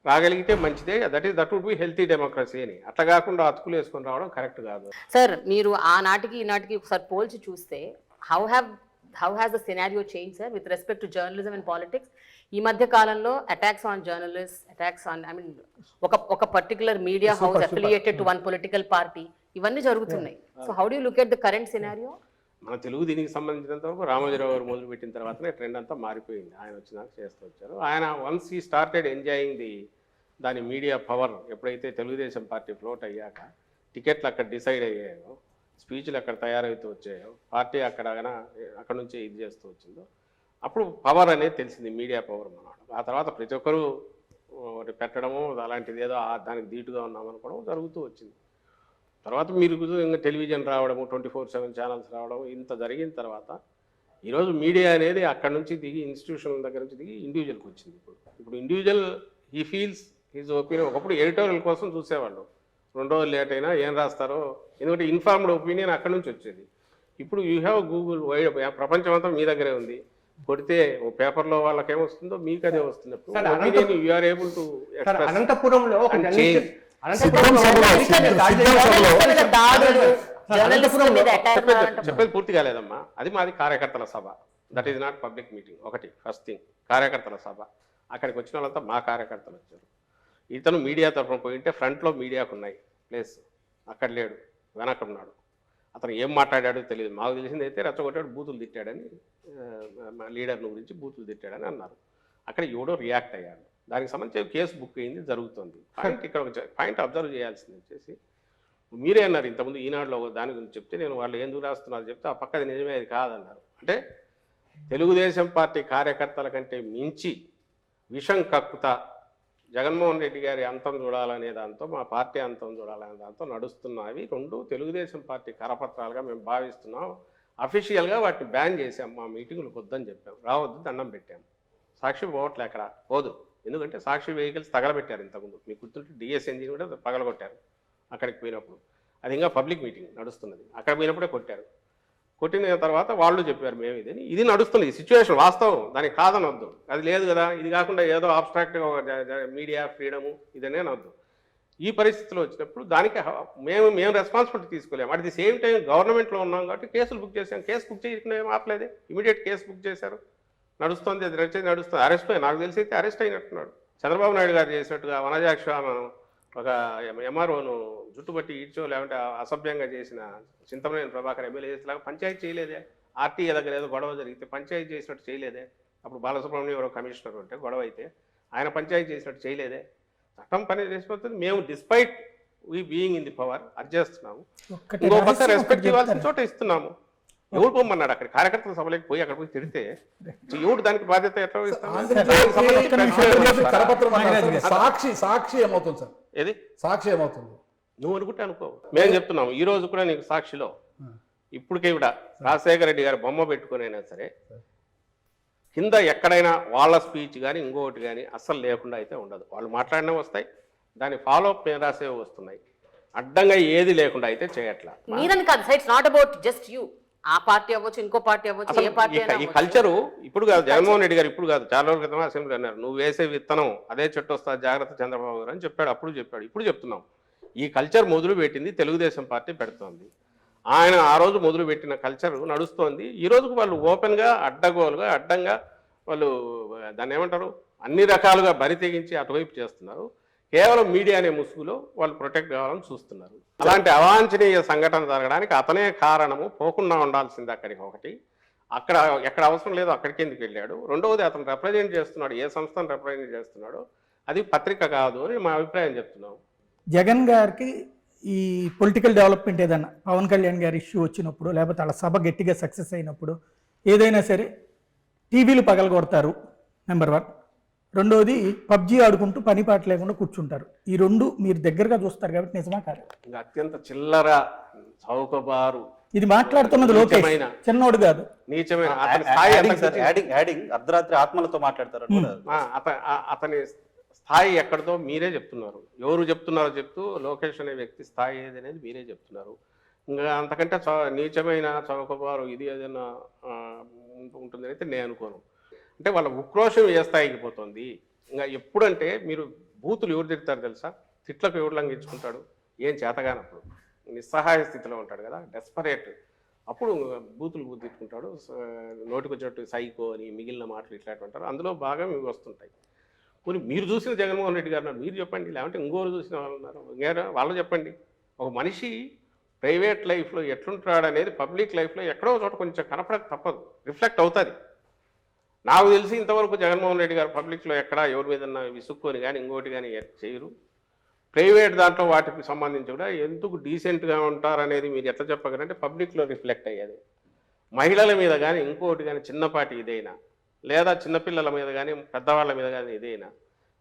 రాగలిగితే మంచిదే. That would be healthy democracy అని. అట్లా కాకుండా అతుకులు వేసుకొని రావడం కరెక్ట్ కాదు. సార్ మీరు ఆనాటికి ఈనాటికి ఒకసారి పోల్చి చూస్తే how has the scenario change sir with respect to journalism and politics? ఈ మధ్య కాలంలో attacks on journalist, attacks on ఒక particular media house affiliated to one political party, ఇవన్నీ జరుగుతున్నాయి. So how do you look at the current scenario? మన తెలుగు దీనికి సంబంధించినంత వరకు రామోజీరావు గారు మొదలుపెట్టిన తర్వాతనే ట్రెండ్ అంతా మారిపోయింది. ఆయన వచ్చినాక చేస్తూ వచ్చారు. ఆయన వన్స్ ఈ స్టార్టెడ్ ఎంజాయింగ్ దాని మీడియా పవర్, ఎప్పుడైతే తెలుగుదేశం పార్టీ ఫ్లోట్ అయ్యాక టికెట్లు అక్కడ డిసైడ్ అయ్యాయో, స్పీచ్లు అక్కడ తయారవుతూ వచ్చాయో, పార్టీ అక్కడ నుంచి ఇది చేస్తూ వచ్చిందో, అప్పుడు పవర్ అనేది తెలిసింది, మీడియా పవర్ అన్నమాట. ఆ తర్వాత ప్రతి ఒక్కరూ పెట్టడము అలాంటిది ఏదో దానికి ధీటుగా ఉన్నామనుకోవడం జరుగుతూ వచ్చింది. తర్వాత మీరు ఇంకా టెలివిజన్ రావడము, 24/7 ఛానల్స్ రావడం, ఇంత జరిగిన తర్వాత ఈరోజు మీడియా అనేది అక్కడ నుంచి దిగి ఇన్స్టిట్యూషన్ల దగ్గర నుంచి దిగి ఇండివిజువల్కి వచ్చింది. ఇప్పుడు individual he feels his opinion. ఒకప్పుడు ఎడిటోరియల్ కోసం చూసేవాళ్ళు, 2 రోజులు లేట్ అయినా ఏం రాస్తారో, ఎందుకంటే ఇన్ఫార్మ్డ్ ఒపీనియన్ అక్కడ నుంచి వచ్చేది. ఇప్పుడు యూ హ్యావ్ గూగుల్, వైడ్ ప్రపంచం అంతా మీ దగ్గరే ఉంది. కొడితే ఓ పేపర్లో వాళ్ళకి ఏమొస్తుందో మీకు అదే వస్తుంది. You are able to express. అనంతపురంలో ఒక చెప్పేది పూర్తి కాలేదమ్మా. అది మాది కార్యకర్తల సభ. That is not public meeting. ఒకటి ఫస్ట్ థింగ్, కార్యకర్తల సభ. అక్కడికి వచ్చిన వాళ్ళంతా మా కార్యకర్తలు వచ్చారు. ఇతను మీడియా తరఫున పోయింటే ఫ్రంట్లో మీడియాకు ఉన్నాయి ప్లేస్, అక్కడ లేడు, వెనక ఉన్నాడు. అతను ఏం మాట్లాడాడో తెలియదు. మాకు తెలిసింది అయితే రెచ్చగొట్టాడు, బూతులు తిట్టాడని, లీడర్ను గురించి బూతులు తిట్టాడని అన్నారు. అక్కడ ఎవడో రియాక్ట్ అయ్యాడు. దానికి సంబంధించి కేసు బుక్ అయింది, జరుగుతుంది. పాయింట్ ఇక్కడ ఒక పాయింట్ అబ్జర్వ్ చేయాల్సింది వచ్చేసి, మీరే అన్నారు ఇంతకుముందు ఈనాడులో దాని గురించి చెప్తే, నేను వాళ్ళు ఎందుకు రాస్తున్నారు చెప్తే ఆ పక్కది నిజమే, అది కాదన్నారు. అంటే తెలుగుదేశం పార్టీ కార్యకర్తల కంటే మించి విషం కక్కుతా జగన్మోహన్ రెడ్డి గారి అంతం చూడాలనే దాంతో, మా పార్టీ అంతం చూడాలనే దాంతో నడుస్తున్నవి 2 తెలుగుదేశం పార్టీ కరపత్రాలుగా మేము భావిస్తున్నాం. అఫీషియల్గా వాటిని బ్యాన్ చేసాం. మా మీటింగులకు వద్దని చెప్పాం, రావద్దు, దండం పెట్టాం. సాక్షి పోవట్లే అక్కడ, పోదు. ఎందుకంటే సాక్షి వెహికల్స్ తగలబెట్టారు ఇంతకుముందు. మీకు గుర్తుంటే డిఎస్ ఎంజిన్ కూడా పగలగొట్టారు అక్కడికి పోయినప్పుడు. అది ఇంకా పబ్లిక్ మీటింగ్ నడుస్తున్నది, అక్కడ పోయినప్పుడే కొట్టారు. కొట్టిన తర్వాత వాళ్ళు చెప్పారు మేము ఇది నడుస్తుంది, ఈ సిచ్యువేషన్ వాస్తవం, దానికి కాదనొద్దు. అది లేదు కదా, ఇది కాకుండా ఏదో ఆబ్స్ట్రాక్ట్గా మీడియా ఫ్రీడము ఇదనే అనొద్దు. ఈ పరిస్థితిలో వచ్చినప్పుడు దానికి మేము రెస్పాన్సిబిలిటీ తీసుకోలేము. అట్ ది సేమ్ టైం గవర్నమెంట్లో ఉన్నాం కాబట్టి కేసులు బుక్ చేసాం. కేసు బుక్ చేయకుండా ఏం ఆపలేదే, ఇమీడియట్ కేసు బుక్ చేశారు, నడుస్తుంది. అది నడుస్తుంది. అరెస్ట్ అయ్యి, నాకు తెలిసి అయితే అరెస్ట్ అయినట్టున్నాడు. చంద్రబాబు నాయుడు గారు చేసినట్టుగా వనజాక్ష ఒక ఎంఆర్ఓను జుట్టుబట్టి ఈడ్చో లేకుంటే అసభ్యంగా చేసిన చింతమనేని ప్రభాకర్ ఎమ్మెల్యే చేసేలాగా పంచాయతీ చేయలేదే. ఆర్టీఏ దగ్గర ఏదో గొడవ జరిగితే పంచాయతీ చేసినట్టు చేయలేదే. అప్పుడు బాలసుబ్రహ్మణ్యం ఎవరో కమిషనర్ ఉంటే గొడవ అయితే ఆయన పంచాయతీ చేసినట్టు చేయలేదే. చట్టం పని చేసిపోతుంది. మేము despite we being in the power అది చేస్తున్నాము. ఇంకో పక్క రెస్పెక్ట్ ఇవ్వాల్సిన చోట ఇస్తున్నాము. ఎవరు పొమ్మన్నాడు అక్కడ? కార్యకర్తల సభలోకి పోయి అక్కడ పోయి తిడితే ఎవరు దానికి బాధ్యత ఎట్లా సాక్షి ఏమవుతుంది సార్? ఏది సాక్షి ఏమవుతుంది? నువ్వు అనుకుంటే అనుకో, మేము చెప్తున్నాము. ఈ రోజు కూడా నీకు సాక్షిలో ఇప్పటికే కూడా రాజశేఖర రెడ్డి గారు బొమ్మ పెట్టుకునైనా సరే కింద ఎక్కడైనా వాళ్ళ స్పీచ్ కానీ ఇంకొకటి కానీ అస్సలు లేకుండా అయితే ఉండదు. వాళ్ళు మాట్లాడినా వస్తాయి, దాని ఫాలో అప్ మీద రాసేవి వస్తున్నాయి. అడ్డంగా ఏది లేకుండా అయితే చేయట్లా. మీరని కాదు, it's not about just you. ఆ పార్టీ అవ్వచ్చు, ఇంకో పార్టీ అవ్వచ్చు, ఏ పార్టీ అయినా. ఈ కల్చరు ఇప్పుడు కాదు, జగన్మోహన్ రెడ్డి గారు ఇప్పుడు కాదు, చాలా రోజుల క్రితం అసెంబ్లీ అన్నారు, నువ్వు వేసే విత్తనం అదే చెట్టు వస్తా, జాగ్రత్త చంద్రబాబు గారు అని చెప్పాడు. అప్పుడు చెప్పాడు, ఇప్పుడు చెప్తున్నాం. ఈ కల్చర్ మొదలు పెట్టింది తెలుగుదేశం పార్టీ పెడుతోంది. ఆయన ఆ రోజు మొదలు పెట్టిన కల్చర్ నడుస్తోంది. ఈ రోజుకు వాళ్ళు ఓపెన్గా అడ్డగోలుగా అడ్డంగా వాళ్ళు దాన్ని ఏమంటారు, అన్ని రకాలుగా బరి తెగించి అటువైపు చేస్తున్నారు. కేవలం మీడియా అనే ముసుగులో వాళ్ళు ప్రొటెక్ట్ కావాలని చూస్తున్నారు. అలాంటి అవాంఛనీయ సంఘటన జరగడానికి అతనే కారణము. పోకుండా ఉండాల్సింది అక్కడికి. ఒకటి, అక్కడ ఎక్కడ అవసరం లేదో అక్కడికి ఎందుకు వెళ్ళాడు. రెండవది, అతను రిప్రజెంట్ చేస్తున్నాడు, ఏ సంస్థను రిప్రజెంట్ చేస్తున్నాడో అది పత్రిక కాదు అని మా అభిప్రాయం చెప్తున్నాం. జగన్ గారికి ఈ పొలిటికల్ డెవలప్మెంట్ ఏదన్నా, పవన్ కళ్యాణ్ గారి ఇష్యూ వచ్చినప్పుడు, లేకపోతే వాళ్ళ సభ గట్టిగా సక్సెస్ అయినప్పుడు ఏదైనా సరే టీవీలు పగలగొడతారు నెంబర్ 1. రెండోది, పబ్జీ ఆడుకుంటూ పని పాట లేకుండా కూర్చుంటారు. ఈ 2 మీరు దగ్గరగా చూస్తారు కాబట్టి నిజమా కాదు? ఇంకా అత్యంత చిల్లర చౌకబారు ఇది మాట్లాడుతున్నది లోకేష్, చిన్నోడు కాదు, నీచమైన అర్ధరాత్రి ఆత్మలతో మాట్లాడతారు. అతని స్థాయి ఎక్కడితో మీరే చెప్తున్నారు. ఎవరు చెప్తున్నారో చెప్తూ లోకేష్ అనే వ్యక్తి స్థాయి ఏది అనేది మీరే చెప్తున్నారు. ఇంకా అంతకంటే నీచమైన చౌకబారు ఇది ఏదైనా ఉంటుందని అయితే నేను అనుకోను. అంటే వాళ్ళ ఉక్రోషం ఏ స్థాయికి పోతుంది. ఇంకా ఎప్పుడంటే మీరు బూతులు ఎవరు తిడతారు తెలుసా? తిట్లకు ఎవరు లంఘించుకుంటాడు? ఏం చేతగానప్పుడు నిస్సహాయ స్థితిలో ఉంటాడు కదా, డెస్పరేట్, అప్పుడు బూతులు తిట్టుకుంటాడు. నోటికి వచ్చినట్టు సైకో అని మిగిలిన మాటలు ఇట్లాంటివి అంటారు. అందులో బాగా మీకు వస్తుంటాయి. కొన్ని మీరు చూసిన జగన్మోహన్ రెడ్డి గారు మీరు చెప్పండి, లేదంటే ఇంకోరు చూసిన వాళ్ళు ఉన్నారు వాళ్ళు చెప్పండి. ఒక మనిషి ప్రైవేట్ లైఫ్లో ఎట్లుంటాడు అనేది పబ్లిక్ లైఫ్లో ఎక్కడో చోట కొంచెం కనపడక తప్పదు, రిఫ్లెక్ట్ అవుతుంది. నాకు తెలిసి ఇంతవరకు జగన్మోహన్ రెడ్డి గారు పబ్లిక్లో ఎక్కడా ఎవరి మీద విసుక్కొని కానీ ఇంకోటి కానీ చేయరు. ప్రైవేట్ దాంట్లో వాటికి సంబంధించి కూడా ఎందుకు డీసెంట్గా ఉంటారనేది మీరు ఎట్లా చెప్పగలంటే పబ్లిక్లో రిఫ్లెక్ట్ అయ్యేది. మహిళల మీద కానీ ఇంకోటి కానీ చిన్నపాటి ఇదైనా, లేదా చిన్నపిల్లల మీద కానీ పెద్దవాళ్ళ మీద కానీ ఇదైనా,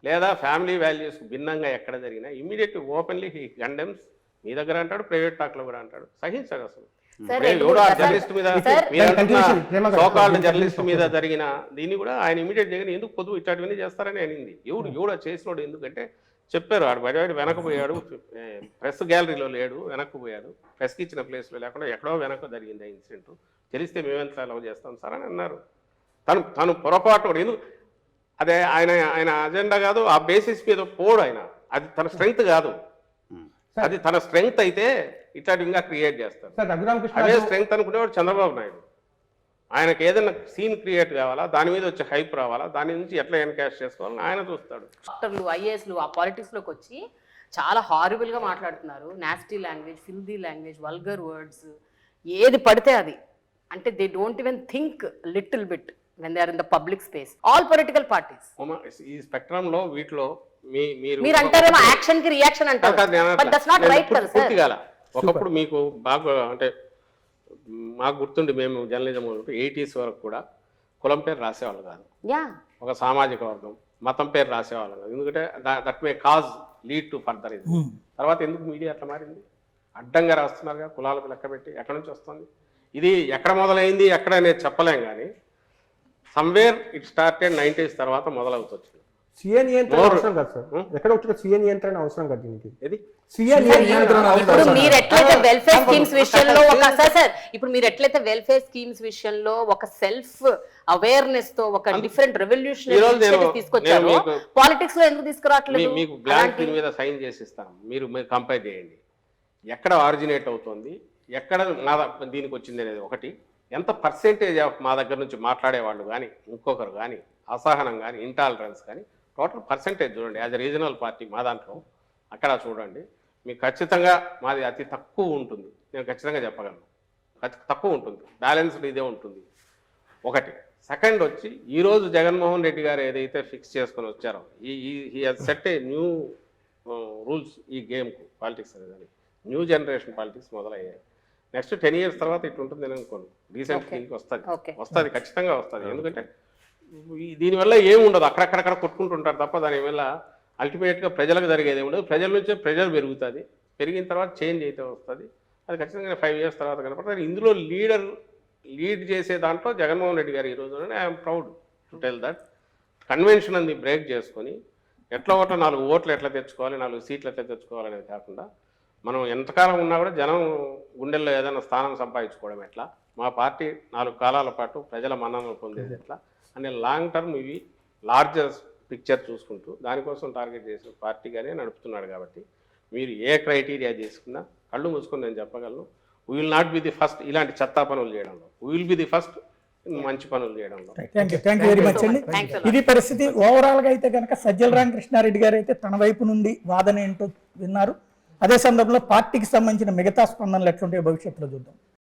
లేదా ఫ్యామిలీ వాల్యూస్ భిన్నంగా ఎక్కడ జరిగినా ఇమ్మీడియట్ ఓపెన్లీ హీ కండెమ్స్. మీ దగ్గర అంటాడు, ప్రైవేట్ టాక్లో కూడా అంటాడు. సహించాడు అసలు. జర్నలిస్ట్ మీద సోకాల్డ్ జర్నలిస్ట్ మీద జరిగిన దీన్ని కూడా ఆయన ఇమీడియట్ చేయని ఎందుకు పొద్దు ఇట్లాంటివన్నీ చేస్తారని అనింది. ఎవడు చేసినోడు ఎందుకంటే చెప్పారు, ఆడు బయట వెనకపోయాడు, ప్రెస్ గ్యాలరీలో లేడు, వెనక్కిపోయాడు, ప్రెస్కి ఇచ్చిన ప్లేస్లో లేకుండా ఎక్కడో వెనక జరిగింది ఆ ఇన్సిడెంట్, తెలిస్తే మేమెంత అలవ్ చేస్తాం సార్ అని అన్నారు. తను పొరపాటు ఎందుకు అదే ఆయన అజెండా కాదు, ఆ బేసిస్ మీద పోడు ఆయన, అది తన స్ట్రెంగ్త్ కాదు. అది తన స్ట్రెంగ్త్ అయితే ఇట్లాంటి ఇంకా క్రియేట్ చేస్తారు. అదే స్ట్రెంగ్త్ అనుకునేవాడు చంద్రబాబు నాయుడు. ఆయనకు ఏదైనా సీన్ క్రియేట్ కావాలా, దాని మీద వచ్చే హైప్ రావాలా, దాని నుంచి ఎట్లా ఎన్కాష్ చేసుకోవాలని ఆయన చూస్తాడు. డాక్టర్లు ఐఏఎస్లు ఆ పాలిటిక్స్లోకి వచ్చి చాలా హారిబుల్గా మాట్లాడుతున్నారు. Nasty language, filthy language, vulgar words, ఏది పడితే అది. అంటే they don't even think little bit when they are in the public space. All political parties. ఈ స్పెక్ట్రమ్ లో వీటిలో మీరు అంటారేమో యాక్షన్ కి రియాక్షన్ అంటారు, బట్ దట్స్ నాట్ రైట్ కదా సార్. ఒకప్పుడు మీకు బాగా అంటే మాకు గుర్తుండి మేము జర్నలిజం 80s వరకు కూడా కులం పేరు రాసేవాళ్ళు కాదు, ఒక సామాజిక వర్గం మతం పేరు రాసేవాళ్ళు కాదు. ఎందుకంటే that may cause lead to further ఇది. తర్వాత ఎందుకు మీడియా అట్లా మారింది? అడ్డంగా రాస్తున్నారుగా, కులాలకు లెక్క పెట్టి. ఎక్కడి నుంచి వస్తుంది ఇది? ఎక్కడ మొదలైంది ఎక్కడ అనేది చెప్పలేం, కానీ సమ్వేర్ ఇట్ స్టార్టెడ్ 90s తర్వాత మొదలవుతుంది. సీఎన్ నియంత్రణ అవసరం కాదు సార్, ఎక్కడ వచ్చిన సీఎన్ నియంత్రణ అవసరం కాదు దీనికి. ఇది ఇప్పుడు మీరు ఎట్లయితే వెల్ఫేర్ స్కీమ్స్ విషయంలో ఒక సార్ ఇప్పుడు మీరు ఎట్లయితే వెల్ఫేర్ స్కీమ్స్ విషయంలో ఒక సెల్ఫ్ అవేర్నెస్ తో ఒక డిఫరెంట్ రెవల్యూషనరీ తీసుకొచ్చారు, పాలిటిక్స్ లో ఎందుకు తీసుకురావట్లేదు? మీకు బ్లాంక్ దీని మీద సైన్ చేసి ఇస్తాను, మీరు కంపేర్ చేయండి. ఎక్కడ ఆరిజినేట్ అవుతుంది, ఎక్కడ దీనికి వచ్చింది అనేది ఒకటి. ఎంత పర్సెంటేజ్ ఆఫ్ మా దగ్గర నుంచి మాట్లాడేవాళ్ళు కానీ ఇంకొకరు కానీ అసహనం కానీ ఇంటాలరెన్స్ కానీ టోటల్ పర్సెంటేజ్ చూడండి. యాజ్ ఎ రీజనల్ పార్టీ మా దాంట్లో అక్కడ చూడండి, మీకు ఖచ్చితంగా మాది అతి తక్కువ ఉంటుంది. నేను ఖచ్చితంగా చెప్పగలను, తక్కువ ఉంటుంది, బ్యాలెన్స్డ్ ఇదే ఉంటుంది ఒకటి. సెకండ్ వచ్చి ఈరోజు జగన్మోహన్ రెడ్డి గారు ఏదైతే ఫిక్స్ చేసుకొని వచ్చారో ఈ సెట్ ఏ న్యూ రూల్స్ ఈ గేమ్కు, పాలిటిక్స్ అనేది న్యూ జనరేషన్ పాలిటిక్స్ మొదలయ్యాయి. నెక్స్ట్ 10 years తర్వాత ఇట్లా ఉంటుంది నేను అనుకోను. రీసెంట్ దీనికి వస్తుంది ఖచ్చితంగా వస్తుంది. ఎందుకంటే దీనివల్ల ఏమి ఉండదు, అక్కడక్కడక్కడ కొట్టుకుంటుంటారు తప్ప దానివల్ల అల్టిమేట్గా ప్రజలకు జరిగేది ఉండదు. ప్రజల నుంచే ప్రెజర్ పెరుగుతుంది, పెరిగిన తర్వాత చేంజ్ అయితే వస్తుంది. అది ఖచ్చితంగా 5 years తర్వాత కనపడుతుంది. ఇందులో లీడ్ చేసే దాంట్లో జగన్మోహన్ రెడ్డి గారు ఈరోజు I'm proud to tell that convention అనేది బ్రేక్ చేసుకొని ఎట్లా 4 ఓట్లు ఎట్లా తెచ్చుకోవాలి, 4 సీట్లు ఎట్లా తెచ్చుకోవాలి అనేది కాకుండా మనం ఎంతకాలం ఉన్నా కూడా జనం గుండెల్లో ఏదైనా స్థానం సంపాదించుకోవడం ఎట్లా, మా పార్టీ 4 కాలాల పాటు ప్రజల మన్ననలు పొందేది ఎట్లా అనే లాంగ్ టర్మ్ ఇవి లార్జర్ పిక్చర్ చూసుకుంటూ దానికోసం టార్గెట్ చేసిన పార్టీగానే నడుపుతున్నాడు. కాబట్టి మీరు ఏ క్రైటీరియా చేసుకున్నా కళ్ళు మూసుకొని నేను చెప్పగలను, we will not be the first ఇలాంటి చెత్తా పనులు చేయడంలో, we will be the first మంచి పనులు చేయడంలో. థ్యాంక్ యూ వెరీ మచ్ అండి. ఇది పరిస్థితి. ఓవరాల్ గా అయితే కనుక సజ్జల రామకృష్ణారెడ్డి గారు అయితే తన వైపు నుండి వాదన ఏంటో విన్నారు. అదే సందర్భంలో పార్టీకి సంబంధించిన మిగతా స్పందనలు ఎట్లుంటాయో భవిష్యత్తులో చూద్దాం.